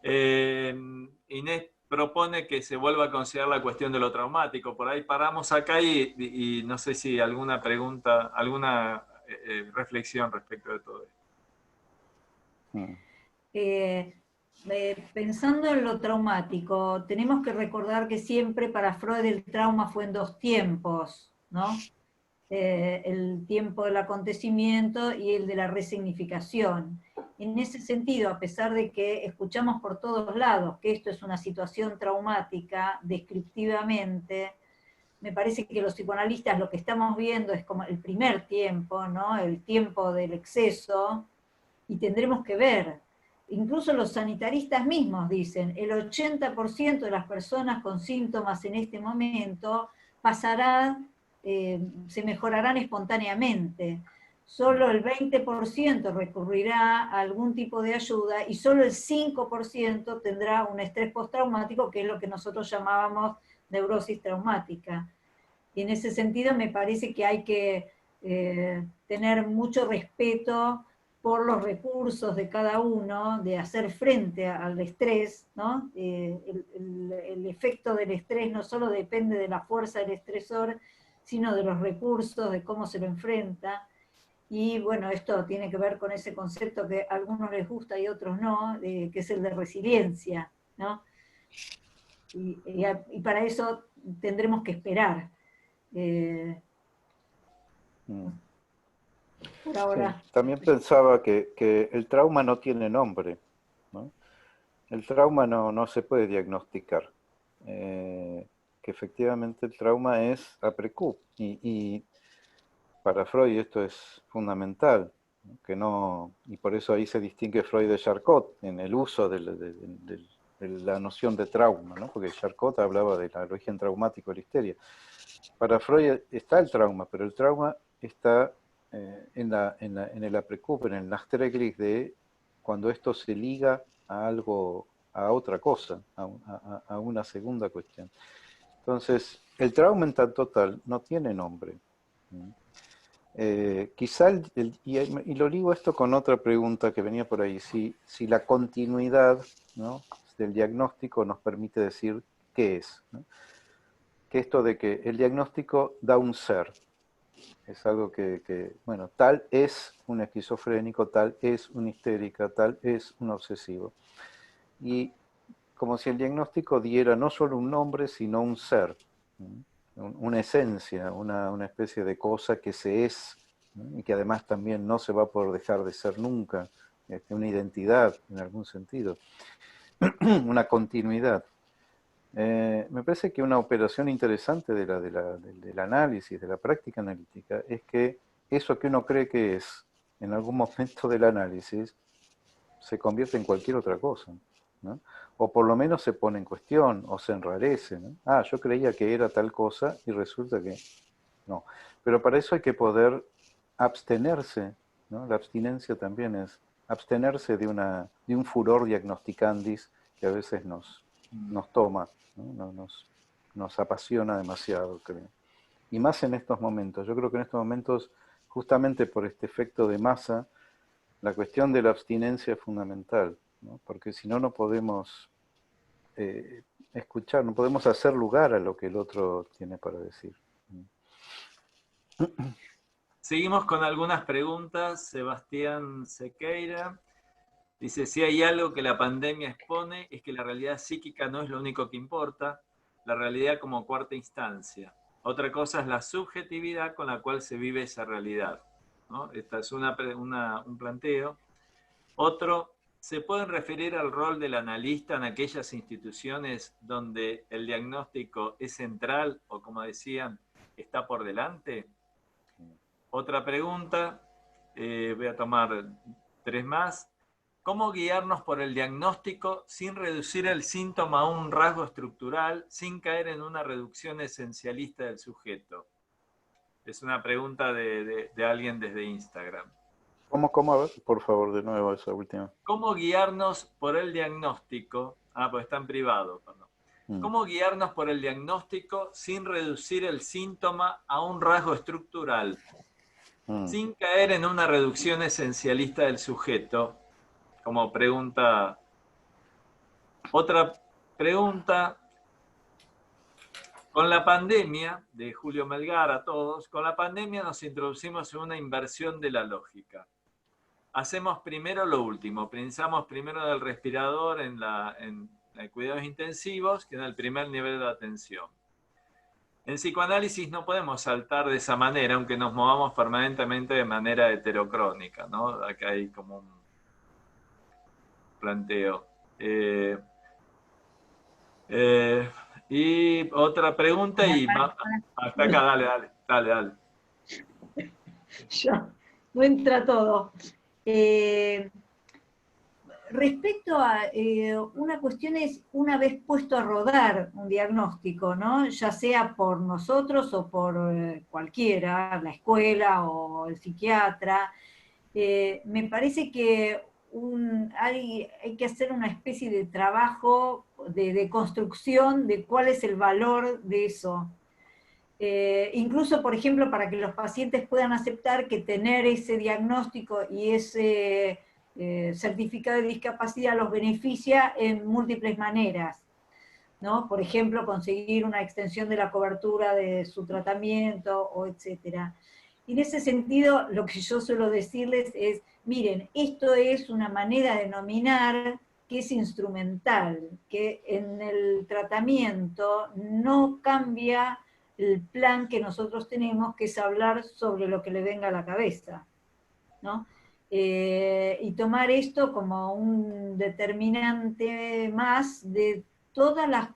Inés propone que se vuelva a considerar la cuestión de lo traumático. Por ahí paramos acá y no sé si alguna pregunta, alguna reflexión respecto de todo esto. Pensando en lo traumático, tenemos que recordar que siempre para Freud el trauma fue en dos tiempos, ¿no? El tiempo del acontecimiento y el de la resignificación. En ese sentido, a pesar de que escuchamos por todos lados que esto es una situación traumática, descriptivamente, me parece que los psicoanalistas lo que estamos viendo es como el primer tiempo, ¿no? El tiempo del exceso, y tendremos que ver. Incluso los sanitaristas mismos dicen, el 80% de las personas con síntomas en este momento pasará, se mejorarán espontáneamente. Solo el 20% recurrirá a algún tipo de ayuda y solo el 5% tendrá un estrés postraumático, que es lo que nosotros llamábamos neurosis traumática. Y en ese sentido me parece que hay que tener mucho respeto por los recursos de cada uno, de hacer frente al estrés, ¿no? El efecto del estrés no solo depende de la fuerza del estresor, sino de los recursos, de cómo se lo enfrenta. Y bueno, esto tiene que ver con ese concepto que a algunos les gusta y a otros no, que es el de resiliencia, ¿no? Y para eso tendremos que esperar. Por ahora. Sí, también pensaba que el trauma no tiene nombre, ¿no? el trauma no se puede diagnosticar. Que efectivamente el trauma es APRECUP. Y para Freud esto es fundamental, ¿no? Que no, y por eso ahí se distingue Freud de Charcot en el uso de la noción de trauma, ¿no? Porque Charcot hablaba del origen traumático de la histeria. Para Freud está el trauma, pero el trauma está en el APRECUP, en el Nachträglich de cuando esto se liga a algo, a otra cosa, a una segunda cuestión. Entonces, el trauma en tanto tal no tiene nombre. Quizá, y lo ligo esto con otra pregunta que venía por ahí, si la continuidad, ¿no?, del diagnóstico nos permite decir qué es, ¿no? Que esto de que el diagnóstico da un ser, es algo bueno, tal es un esquizofrénico, tal es una histérica, tal es un obsesivo. Y como si el diagnóstico diera no solo un nombre, sino un ser, una esencia, una especie de cosa que se es, ¿no? Y que además también no se va a poder dejar de ser nunca, una identidad en algún sentido, una continuidad. Me parece que una operación interesante del análisis, de la práctica analítica, es que eso que uno cree que es, en algún momento del análisis, se convierte en cualquier otra cosa, ¿no? O por lo menos se pone en cuestión, o se enrarece, ¿no? Ah, yo creía que era tal cosa y resulta que no. Pero para eso hay que poder abstenerse, ¿no? La abstinencia también es abstenerse de un furor diagnosticandis que a veces nos toma, ¿no? Nos apasiona demasiado, creo. Y más en estos momentos. Yo creo que en estos momentos, justamente por este efecto de masa, la cuestión de la abstinencia es fundamental, ¿no? Porque si no, no podemos escuchar, no podemos hacer lugar a lo que el otro tiene para decir. Seguimos con algunas preguntas. Sebastián Sequeira dice, si hay algo que la pandemia expone es que la realidad psíquica no es lo único que importa, la realidad como cuarta instancia. Otra cosa es la subjetividad con la cual se vive esa realidad, ¿no? Esta es un planteo. Otro, ¿se pueden referir al rol del analista en aquellas instituciones donde el diagnóstico es central o, como decían, está por delante? Otra pregunta, voy a tomar 3 más. ¿Cómo guiarnos por el diagnóstico sin reducir el síntoma a un rasgo estructural, sin caer en una reducción esencialista del sujeto? Es una pregunta de alguien desde Instagram. ¿Cómo? A ver, por favor, de nuevo esa última. ¿Cómo guiarnos por el diagnóstico? Pues está en privado, perdón. ¿Cómo guiarnos por el diagnóstico sin reducir el síntoma a un rasgo estructural, sin caer en una reducción esencialista del sujeto? Como pregunta. Otra pregunta. Con la pandemia, de Julio Melgar a todos, con la pandemia nos introducimos en una inversión de la lógica. Hacemos primero lo último, pensamos primero en el respirador, en cuidados intensivos, que en el primer nivel de atención. En psicoanálisis no podemos saltar de esa manera, aunque nos movamos permanentemente de manera heterocrónica, ¿no? Acá hay como un planteo. Y otra pregunta y hasta acá, dale. Ya, no entra todo. Respecto a una cuestión es, una vez puesto a rodar un diagnóstico, ¿no? Ya sea por nosotros o por cualquiera, la escuela o el psiquiatra, me parece que hay que hacer una especie de trabajo de construcción de cuál es el valor de eso. Incluso, por ejemplo, para que los pacientes puedan aceptar que tener ese diagnóstico y ese certificado de discapacidad los beneficia en múltiples maneras, ¿no? Por ejemplo, conseguir una extensión de la cobertura de su tratamiento, o etcétera. Y en ese sentido, lo que yo suelo decirles es, miren, esto es una manera de nominar que es instrumental, que en el tratamiento no cambia el plan que nosotros tenemos, que es hablar sobre lo que le venga a la cabeza, ¿no? y tomar esto como un determinante más de todas las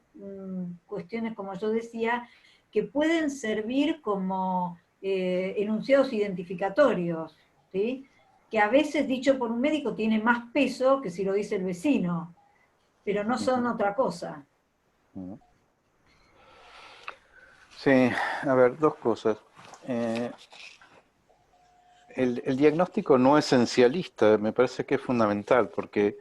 cuestiones, como yo decía, que pueden servir como enunciados identificatorios, ¿sí? Que a veces dicho por un médico tiene más peso que si lo dice el vecino, pero no son otra cosa. Sí, a ver, dos cosas. El diagnóstico no esencialista me parece que es fundamental, porque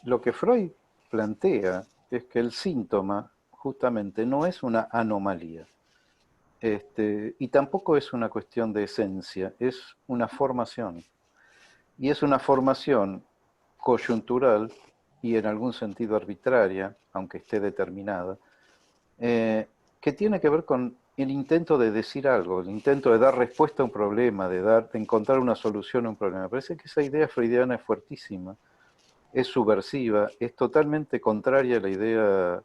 lo que Freud plantea es que el síntoma justamente no es una anomalía, y tampoco es una cuestión de esencia, es una formación. Y es una formación coyuntural y en algún sentido arbitraria, aunque esté determinada, que tiene que ver con el intento de decir algo, el intento de dar respuesta a un problema, de encontrar una solución a un problema. Me parece que esa idea freudiana es fuertísima, es subversiva, es totalmente contraria a la idea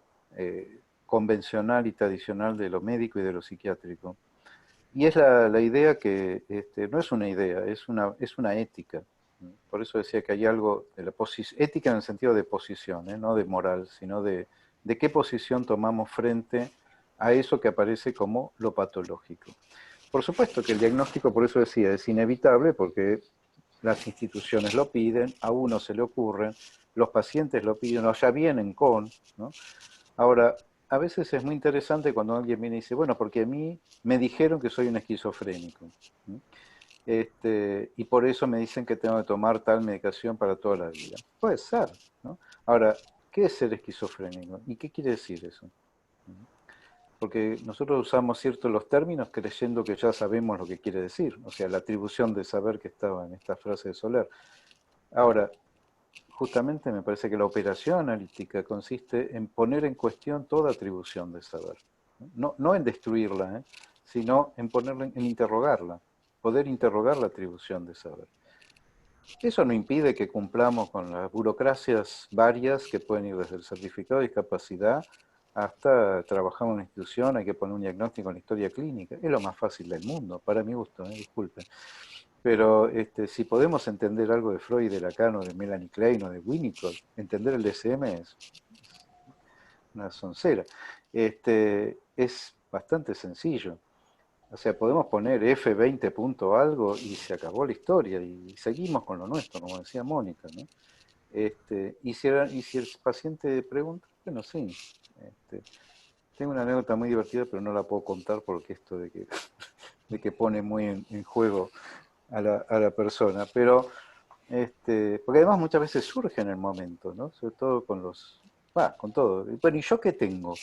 convencional y tradicional de lo médico y de lo psiquiátrico. Y es la idea que no es una idea, es una ética. Por eso decía que hay algo de la ética en el sentido de posición, no de moral, sino de qué posición tomamos frente a eso que aparece como lo patológico. Por supuesto que el diagnóstico, por eso decía, es inevitable porque las instituciones lo piden, a uno se le ocurren, los pacientes lo piden, o ya vienen con, ¿no? Ahora, a veces es muy interesante cuando alguien viene y dice, bueno, porque a mí me dijeron que soy un esquizofrénico, ¿no? Y por eso me dicen que tengo que tomar tal medicación para toda la vida. Puede ser, ¿no? Ahora, ¿qué es ser esquizofrénico? ¿Y qué quiere decir eso? Porque nosotros usamos ciertos los términos creyendo que ya sabemos lo que quiere decir, o sea, la atribución de saber que estaba en esta frase de Soler. Ahora, justamente me parece que la operación analítica consiste en poner en cuestión toda atribución de saber. No en destruirla, sino en ponerla, en interrogarla, poder interrogar la atribución de saber. Eso no impide que cumplamos con las burocracias varias que pueden ir desde el certificado de discapacidad hasta trabajar en una institución, hay que poner un diagnóstico en la historia clínica. Es lo más fácil del mundo, para mi gusto, disculpen. Pero si podemos entender algo de Freud, de Lacan, o de Melanie Klein, o de Winnicott, entender el DSM es una soncera. Es bastante sencillo. O sea, podemos poner F20 punto algo y se acabó la historia y seguimos con lo nuestro, como decía Mónica, ¿no? Y si el paciente pregunta, bueno, sí. Tengo una anécdota muy divertida, pero no la puedo contar porque esto de que pone muy en juego a la persona, pero porque además muchas veces surge en el momento, ¿no? Sobre todo con todo. Bueno, ¿y yo qué tengo?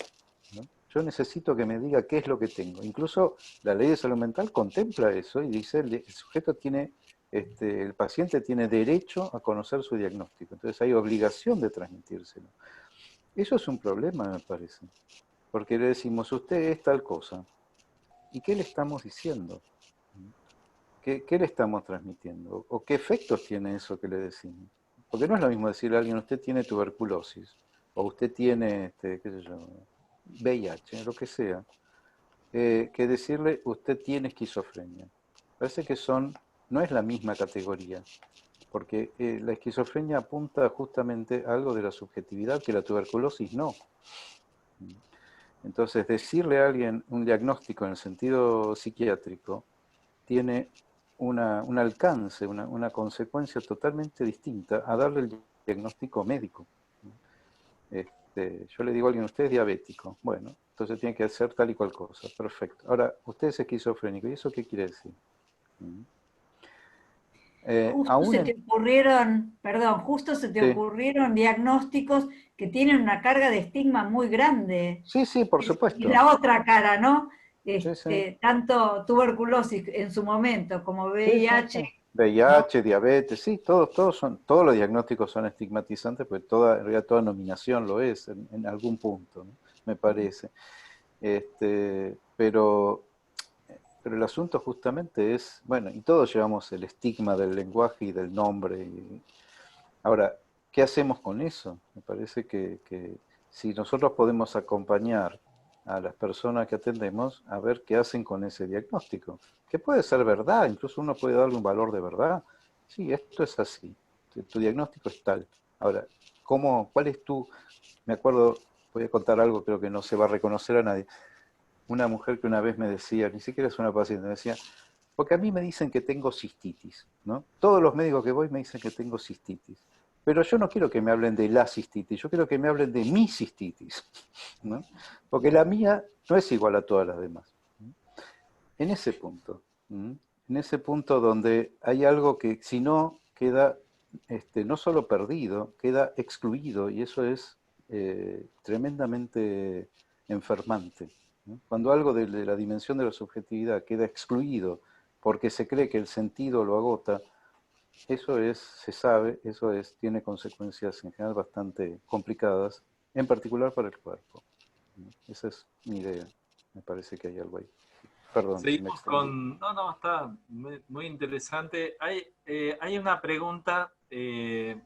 ¿No? Yo necesito que me diga qué es lo que tengo. Incluso la ley de salud mental contempla eso y dice el sujeto tiene, el paciente tiene derecho a conocer su diagnóstico. Entonces hay obligación de transmitírselo. Eso es un problema, me parece, porque le decimos, usted es tal cosa. ¿Y qué le estamos diciendo? ¿Qué le estamos transmitiendo? ¿O qué efectos tiene eso que le decimos? Porque no es lo mismo decirle a alguien, usted tiene tuberculosis, o usted tiene, qué sé yo, VIH, lo que sea, que decirle, usted tiene esquizofrenia. Parece que no es la misma categoría, porque la esquizofrenia apunta justamente a algo de la subjetividad que la tuberculosis no. Entonces, decirle a alguien un diagnóstico en el sentido psiquiátrico tiene un alcance, una consecuencia totalmente distinta a darle el diagnóstico médico. Yo le digo a alguien, usted es diabético. Bueno, entonces tiene que hacer tal y cual cosa. Perfecto. Ahora, usted es esquizofrénico. ¿Y eso qué quiere decir? Justo se te ocurrieron, perdón, Sí, diagnósticos que tienen una carga de estigma muy grande. sí, por Es supuesto. la otra cara, ¿no? Sí. Tanto tuberculosis en su momento como VIH. Sí. ¿No? VIH, diabetes, sí, todos los diagnósticos son estigmatizantes, porque en realidad toda nominación lo es en algún punto, ¿no? Me parece. Pero el asunto justamente es, bueno, y todos llevamos el estigma del lenguaje y del nombre. Ahora, ¿qué hacemos con eso? Me parece que si nosotros podemos acompañar a las personas que atendemos a ver qué hacen con ese diagnóstico, que puede ser verdad, incluso uno puede darle un valor de verdad, sí, esto es así, tu diagnóstico es tal. Ahora, ¿cuál es me acuerdo, voy a contar algo, creo que no se va a reconocer a nadie. Una mujer que una vez me decía, ni siquiera es una paciente, me decía, porque a mí me dicen que tengo cistitis, ¿no? Todos los médicos que voy me dicen que tengo cistitis. Pero yo no quiero que me hablen de la cistitis, yo quiero que me hablen de mi cistitis, ¿no? Porque la mía no es igual a todas las demás. En ese punto, en ese punto donde hay algo que si no queda no solo perdido, queda excluido, y eso es tremendamente enfermante, ¿no? Cuando algo de la dimensión de la subjetividad queda excluido porque se cree que el sentido lo agota, eso se sabe, tiene consecuencias en general bastante complicadas, en particular para el cuerpo, ¿no? Esa es mi idea, me parece que hay algo ahí. Perdón, me Seguimos extendí. con... No, no, está muy interesante. Hay una pregunta de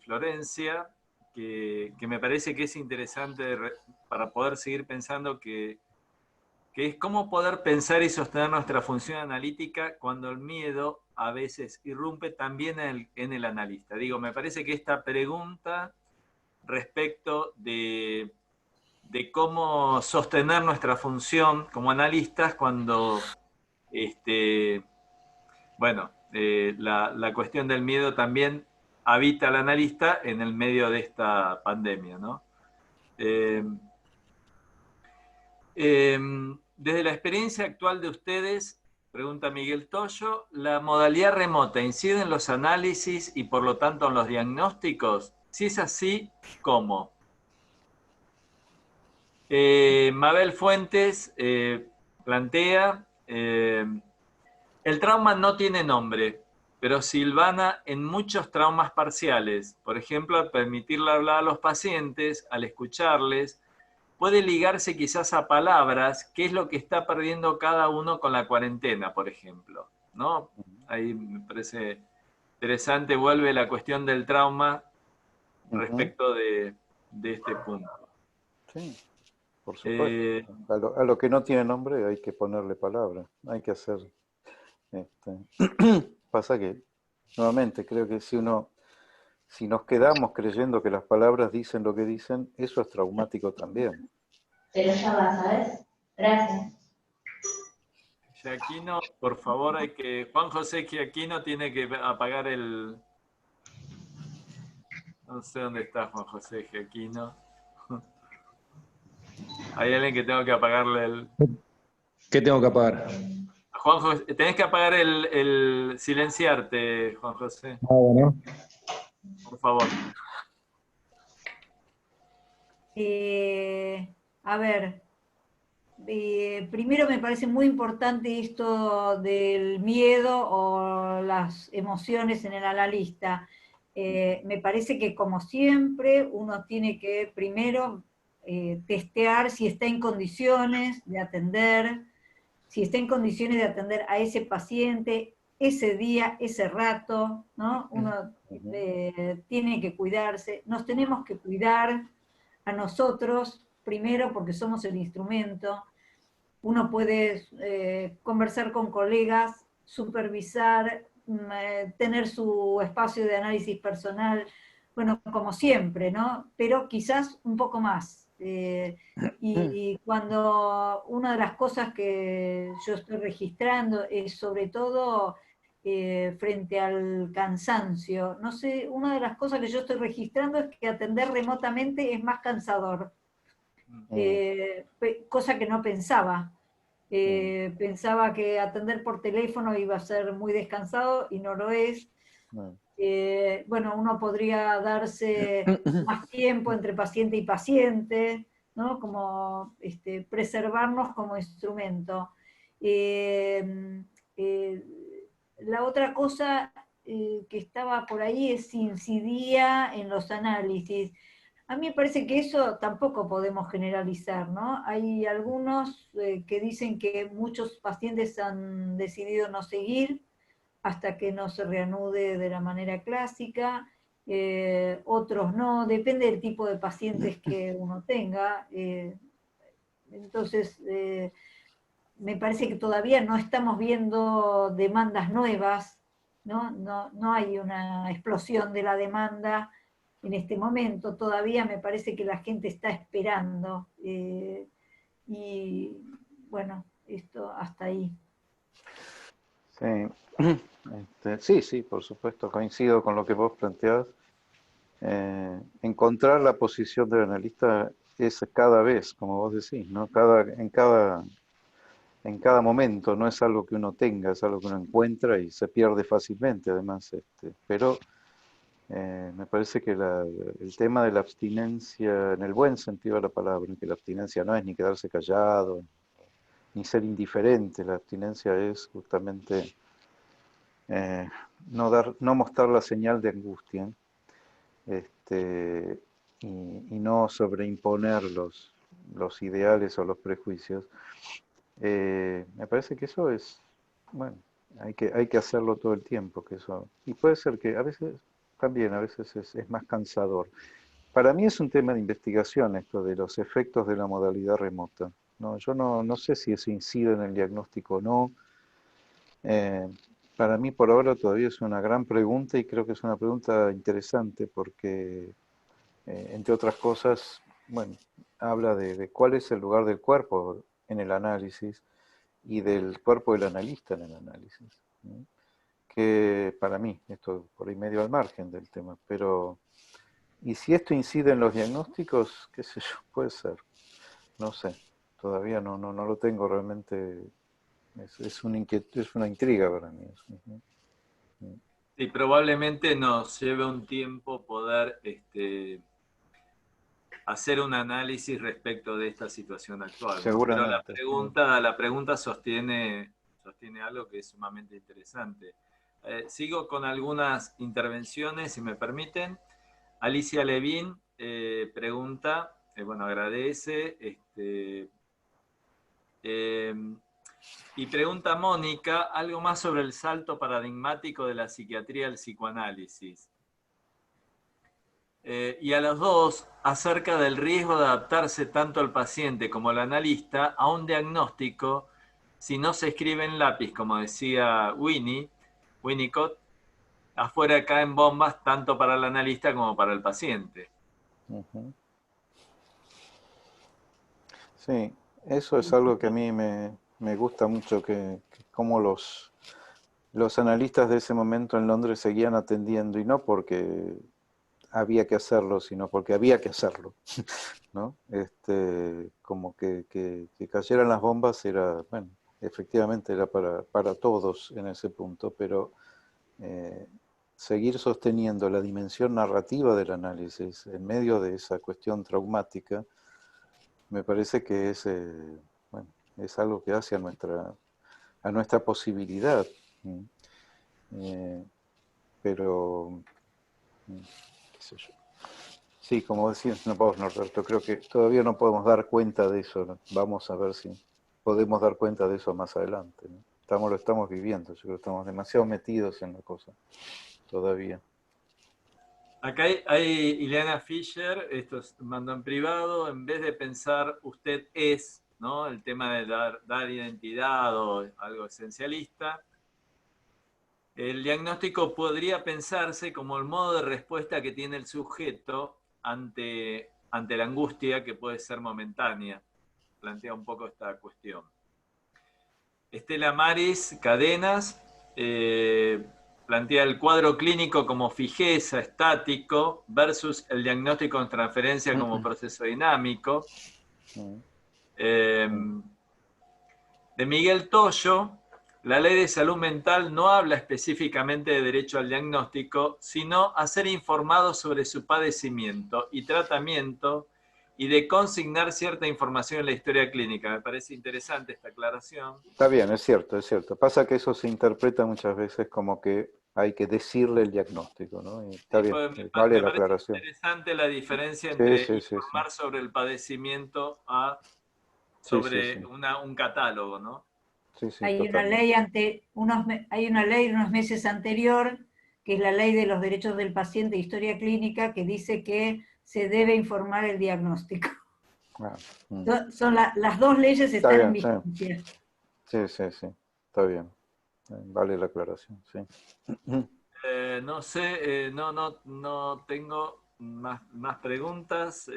Florencia que me parece que es interesante para poder seguir pensando, que es cómo poder pensar y sostener nuestra función analítica cuando el miedo a veces irrumpe también en el analista. Digo, me parece que esta pregunta respecto de cómo sostener nuestra función como analistas cuando, bueno, la cuestión del miedo también habita al analista en el medio de esta pandemia, ¿no? Desde la experiencia actual de ustedes, pregunta Miguel Toyo, ¿la modalidad remota incide en los análisis y por lo tanto en los diagnósticos? Si es así, ¿cómo? Mabel Fuentes plantea, el trauma no tiene nombre, pero silvana en muchos traumas parciales. Por ejemplo, al permitirle hablar a los pacientes, al escucharles, puede ligarse quizás a palabras, que es lo que está perdiendo cada uno con la cuarentena, por ejemplo, ¿no? Ahí me parece interesante, vuelve la cuestión del trauma respecto de este punto. Sí, por supuesto. A lo que no tiene nombre hay que ponerle palabra, hay que hacer... Pasa que, nuevamente, creo que si nos quedamos creyendo que las palabras dicen lo que dicen, eso es traumático también. Pero ya va, ¿sabes? Gracias. Giaquino, por favor, Juan José Giaquino tiene que apagar el... No sé dónde está Juan José Giaquino. Hay alguien que tengo que apagarle el... ¿Qué tengo que apagar? Juan José, tenés que apagar el silenciarte, Juan José. Ah, bueno. Por favor. A ver, primero me parece muy importante esto del miedo o las emociones en el analista. Me parece que, como siempre, uno tiene que primero testear si está en condiciones de atender, a ese paciente ese día, ese rato, ¿no? Uno tiene que cuidarse, nos tenemos que cuidar a nosotros, primero porque somos el instrumento. Uno puede conversar con colegas, supervisar, tener su espacio de análisis personal, bueno, como siempre, ¿no? Pero quizás un poco más. Y cuando una de las cosas que yo estoy registrando es sobre todo frente al cansancio. No sé, una de las cosas que yo estoy registrando es que atender remotamente es más cansador. Cosa que no pensaba. Pensaba que atender por teléfono iba a ser muy descansado y no lo es. Bueno, uno podría darse más tiempo entre paciente y paciente, ¿no? Como preservarnos como instrumento. La otra cosa que estaba por ahí es si incidía en los análisis. A mí me parece que eso tampoco podemos generalizar, ¿no? Hay algunos que dicen que muchos pacientes han decidido no seguir hasta que no se reanude de la manera clásica, otros no, depende del tipo de pacientes que uno tenga. Entonces, me parece que todavía no estamos viendo demandas nuevas No hay una explosión de la demanda en este momento, todavía me parece que la gente está esperando. Y bueno, esto hasta ahí. Sí. Sí, sí, por supuesto, coincido con lo que vos planteás. Encontrar la posición del analista es cada vez, como vos decís, ¿no? En cada momento, no es algo que uno tenga, es algo que uno encuentra y se pierde fácilmente, además. Pero me parece que el tema de la abstinencia, en el buen sentido de la palabra, que la abstinencia no es ni quedarse callado, ni ser indiferente, la abstinencia es justamente eh, no mostrar la señal de angustia, este, y no sobreimponer los ideales o los prejuicios. Me parece que eso es, bueno, hay que hacerlo todo el tiempo, que eso, y puede ser que a veces también, a veces es más cansador. Para mí es un tema de investigación esto de los efectos de la modalidad remota. No, yo no sé si eso incide en el diagnóstico o no. Eh, para mí por ahora todavía es una gran pregunta y creo que es una pregunta interesante porque, entre otras cosas, bueno, habla de cuál es el lugar del cuerpo en el análisis y del cuerpo del analista en el análisis, ¿no? Que para mí, esto por ahí medio al margen del tema, pero, y si esto incide en los diagnósticos, qué sé yo, puede ser, no sé, todavía no lo tengo realmente, es una inquietud, es una intriga para mí. Sí, probablemente nos lleve un tiempo poder hacer un análisis respecto de esta situación actual, ¿no? Pero Seguramente. la pregunta sostiene algo que es sumamente interesante. Sigo con algunas intervenciones, si me permiten. Alicia Levín pregunta, bueno, agradece, y pregunta a Mónica algo más sobre el salto paradigmático de la psiquiatría al psicoanálisis. Y a los dos acerca del riesgo de adaptarse tanto al paciente como al analista a un diagnóstico si no se escribe en lápiz, como decía Winnicott, afuera caen bombas tanto para el analista como para el paciente. Uh-huh. Sí, eso es algo que a mí me gusta mucho, que como los analistas de ese momento en Londres seguían atendiendo, y no porque había que hacerlo, sino porque había que hacerlo, ¿no? Como que cayeran las bombas era, bueno, efectivamente era para todos en ese punto, pero seguir sosteniendo la dimensión narrativa del análisis en medio de esa cuestión traumática, me parece que bueno, es algo que hace a nuestra posibilidad. Pero, qué sé yo. Sí, como decías, Norberto, creo que todavía no podemos dar cuenta de eso, ¿no? Vamos a ver si podemos dar cuenta de eso más adelante, ¿no? Lo estamos viviendo, yo creo que estamos demasiado metidos en la cosa todavía. Acá hay Ileana Fischer, esto mandó en privado, en vez de pensar usted es, ¿no? El tema de dar identidad o algo esencialista, el diagnóstico podría pensarse como el modo de respuesta que tiene el sujeto ante la angustia que puede ser momentánea. Plantea un poco esta cuestión. Estela Maris Cadenas plantea el cuadro clínico como fijeza, estático, versus el diagnóstico en transferencia como proceso dinámico. De Miguel Toyo, la ley de salud mental no habla específicamente de derecho al diagnóstico, sino a ser informado sobre su padecimiento y tratamiento y de consignar cierta información en la historia clínica. Me parece interesante esta aclaración. Está bien, es cierto, es cierto. Pasa que eso se interpreta muchas veces como que hay que decirle el diagnóstico, ¿no? Y está bien, vale Me la parece aclaración. interesante la diferencia Sí, entre sí, sí, informar sobre el padecimiento sí, sí, sobre sí. un catálogo, ¿no? Sí, sí, Hay una totalmente. ley hay una ley de unos meses anterior, que es la ley de los derechos del paciente de historia clínica, que dice que se debe informar el diagnóstico. Ah, Las dos leyes está están en bien, sí, vigencia. sí, sí, sí, está bien. Vale la aclaración, sí. No sé, no tengo más preguntas.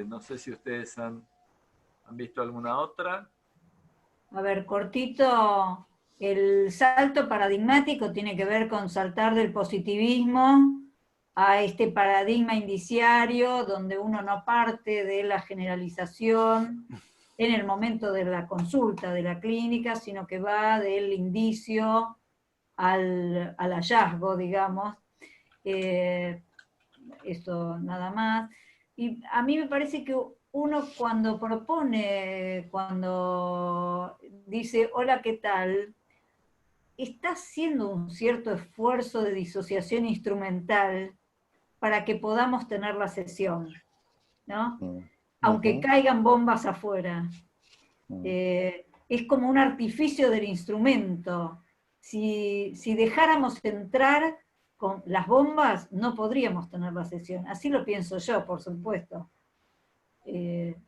No sé si ustedes han visto alguna otra. A ver, cortito, el salto paradigmático tiene que ver con saltar del positivismo a este paradigma indiciario donde uno no parte de la generalización en el momento de la consulta de la clínica, sino que va del indicio al hallazgo, digamos. Eso nada más. Y a mí me parece que uno cuando propone, cuando dice, hola, ¿qué tal?, está haciendo un cierto esfuerzo de disociación instrumental para que podamos tener la sesión, ¿no? Aunque caigan bombas afuera. Es como un artificio del instrumento. Si dejáramos entrar con las bombas, no podríamos tener la sesión. Así lo pienso yo, por supuesto.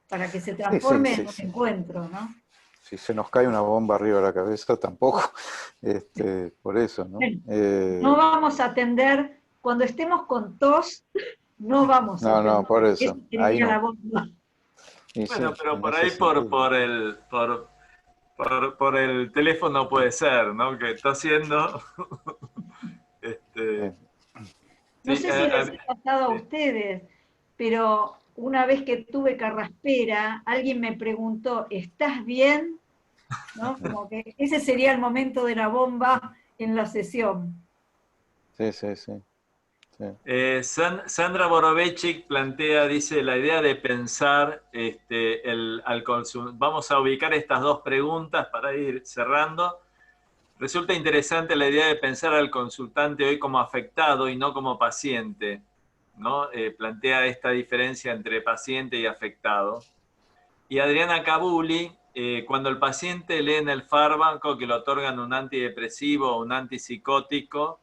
Para que se transforme en un encuentro, ¿no? Si se nos cae una bomba arriba de la cabeza, tampoco. Por eso, ¿no? Bueno, no vamos a atender, cuando estemos con tos, no vamos a atender. No, por eso. Ahí no. La bomba. Bueno, pero por ahí por el teléfono puede ser, ¿no? Que está haciendo. No sé si les ha pasado a ustedes, pero una vez que tuve carraspera, alguien me preguntó, ¿estás bien? ¿No? Como que ese sería el momento de la bomba en la sesión. Sí. Sandra Borovechik plantea, dice, la idea de pensar vamos a ubicar estas dos preguntas para ir cerrando. Resulta interesante la idea de pensar al consultante hoy como afectado y no como paciente, ¿no? Plantea esta diferencia entre paciente y afectado. Y Adriana Cabuli, cuando el paciente lee en el fármaco que le otorgan un antidepresivo o un antipsicótico,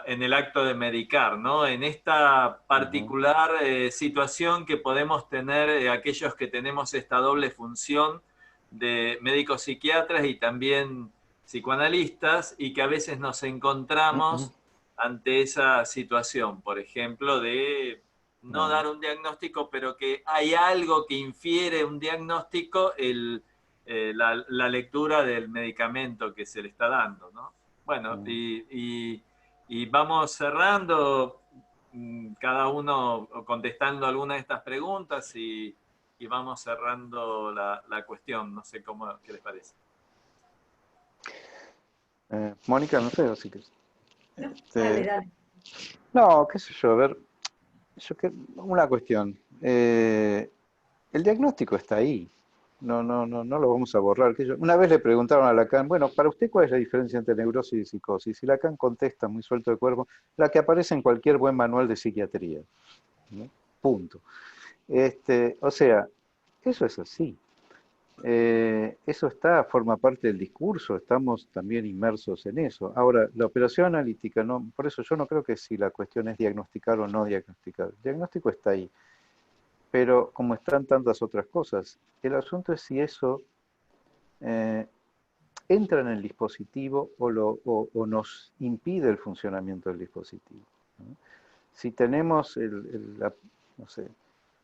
en el acto de medicar, ¿no? En esta particular situación que podemos tener aquellos que tenemos esta doble función de médicos psiquiatras y también psicoanalistas, y que a veces nos encontramos ante esa situación, por ejemplo, de no dar un diagnóstico, pero que hay algo que infiere un diagnóstico, la lectura del medicamento que se le está dando, ¿no? Bueno, y vamos cerrando, cada uno contestando alguna de estas preguntas y vamos cerrando la cuestión. No sé qué les parece. Mónica, no sé, si quieres. Dale. No, qué sé yo, a ver, una cuestión. El diagnóstico está ahí. No lo vamos a borrar. Una vez le preguntaron a Lacan, bueno, para usted, ¿cuál es la diferencia entre neurosis y psicosis? Y Lacan contesta muy suelto de cuerpo, la que aparece en cualquier buen manual de psiquiatría, ¿no? Punto. O sea, eso es así. Eso forma parte del discurso, estamos también inmersos en eso. Ahora, la operación analítica, no, por eso yo no creo que si la cuestión es diagnosticar o no diagnosticar. El diagnóstico está ahí. Pero como están tantas otras cosas, el asunto es si eso entra en el dispositivo o nos impide el funcionamiento del dispositivo, ¿no? Si tenemos no sé,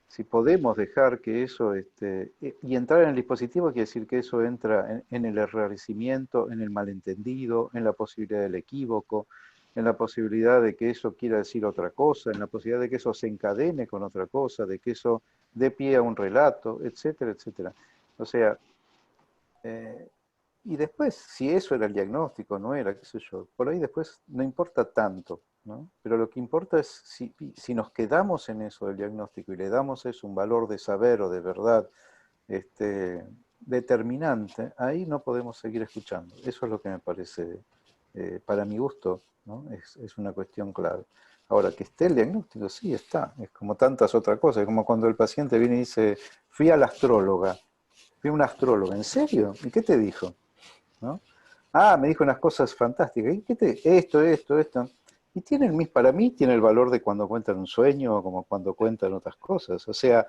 si podemos dejar que eso, y entrar en el dispositivo quiere decir que eso entra en el enrarecimiento, en el malentendido, en la posibilidad del equívoco, en la posibilidad de que eso quiera decir otra cosa, en la posibilidad de que eso se encadene con otra cosa, de que eso dé pie a un relato, etcétera, etcétera. O sea, y después, si eso era el diagnóstico, no era, qué sé yo, por ahí después no importa tanto, ¿no? Pero lo que importa es si nos quedamos en eso del diagnóstico y le damos eso un valor de saber o de verdad determinante, ahí no podemos seguir escuchando. Eso es lo que me parece, para mi gusto, ¿no? Es una cuestión clave. Ahora, que esté el diagnóstico, sí está, es como tantas otras cosas, es como cuando el paciente viene y dice, fui a la astróloga, fui a una astróloga, ¿en serio? ¿Y qué te dijo? ¿No? Ah, me dijo unas cosas fantásticas. ¿Y qué esto? Y para mí tiene el valor de cuando cuentan un sueño o como cuando cuentan otras cosas. O sea,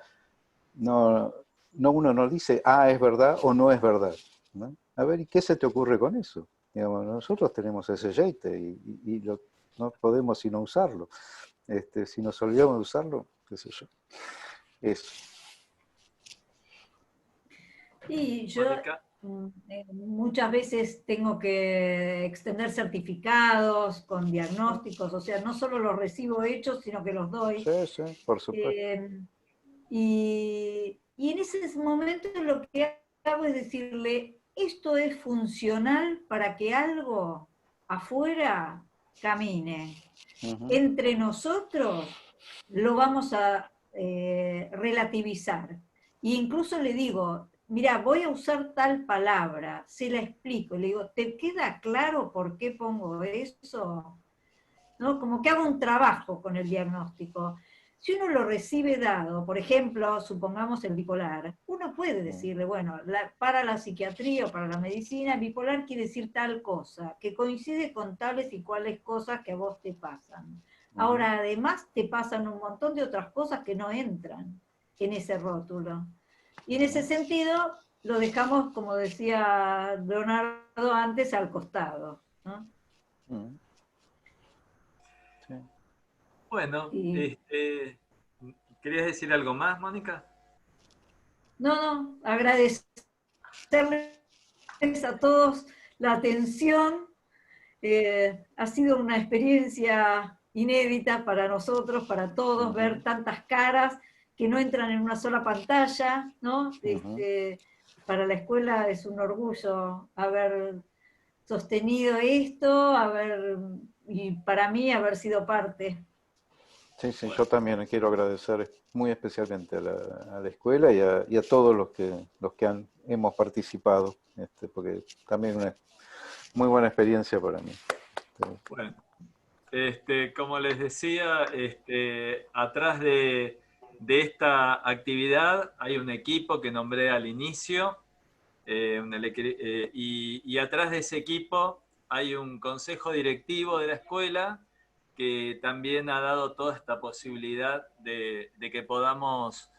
uno no dice, es verdad o no es verdad, ¿no? A ver, ¿y qué se te ocurre con eso? Digamos, nosotros tenemos ese yeite y no podemos sino usarlo. Si nos olvidamos de usarlo, qué sé yo. Eso. Y yo Mónica. muchas veces tengo que extender certificados con diagnósticos, o sea, no solo los recibo hechos, sino que los doy. Sí, sí, por supuesto. Y en ese momento lo que hago es decirle, esto es funcional para que algo afuera camine. Uh-huh. Entre nosotros lo vamos a relativizar. E incluso le digo, mira, voy a usar tal palabra, se la explico, le digo, ¿te queda claro por qué pongo eso? ¿No? Como que hago un trabajo con el diagnóstico. Si uno lo recibe dado, por ejemplo, supongamos el bipolar, uno puede decirle, bueno, para la psiquiatría o para la medicina, bipolar quiere decir tal cosa, que coincide con tales y cuales cosas que a vos te pasan. Ahora, además, te pasan un montón de otras cosas que no entran en ese rótulo. Y en ese sentido, lo dejamos, como decía Leonardo antes, al costado, ¿no? Sí. Bueno, Y... ¿querías decir algo más, Mónica? No, agradecerles a todos la atención. Ha sido una experiencia inédita para nosotros, para todos, ver tantas caras que no entran en una sola pantalla, ¿no? Para la escuela es un orgullo haber sostenido esto, y para mí haber sido parte. Sí, yo también quiero agradecer muy especialmente a la escuela y a todos los que hemos participado, porque también es una muy buena experiencia para mí. Bueno, como les decía, atrás de esta actividad hay un equipo que nombré al inicio, y atrás de ese equipo hay un consejo directivo de la escuela que también ha dado toda esta posibilidad de que podamos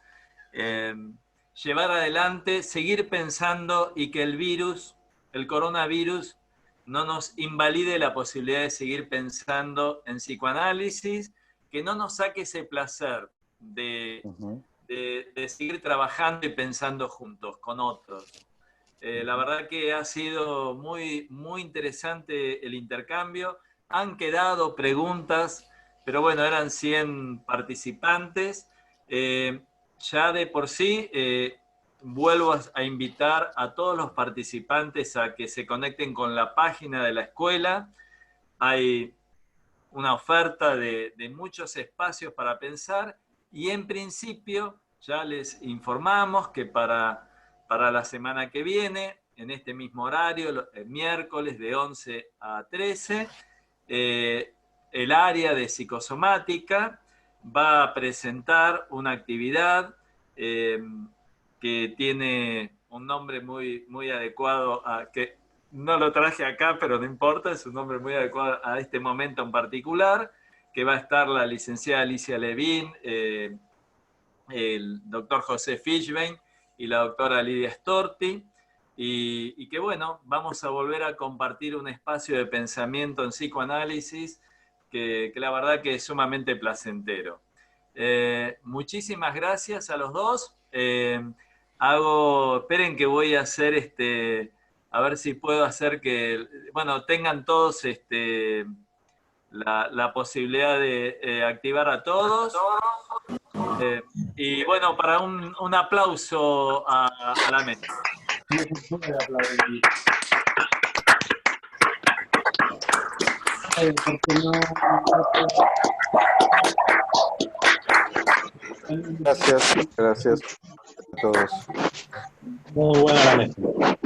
llevar adelante, seguir pensando y que el coronavirus, no nos invalide la posibilidad de seguir pensando en psicoanálisis, que no nos saque ese placer de seguir trabajando y pensando juntos con otros. La verdad que ha sido muy, muy interesante el intercambio. Han quedado preguntas, pero bueno, eran 100 participantes. Ya de por sí, vuelvo a invitar a todos los participantes a que se conecten con la página de la escuela. Hay una oferta de muchos espacios para pensar y en principio ya les informamos que para la semana que viene, en este mismo horario, el miércoles de 11 a 13, el área de psicosomática va a presentar una actividad que tiene un nombre muy, muy adecuado, que no lo traje acá, pero no importa, es un nombre muy adecuado a este momento en particular, que va a estar la licenciada Alicia Levín, el doctor José Fishbein y la doctora Lidia Storti, y que bueno, vamos a volver a compartir un espacio de pensamiento en psicoanálisis que la verdad que es sumamente placentero. Muchísimas gracias a los dos. Esperen que voy a hacer a ver si puedo hacer que, bueno, tengan todos la posibilidad de activar a todos. Y bueno, para un aplauso a la mesa. Gracias a todos. Muy buena la mesa.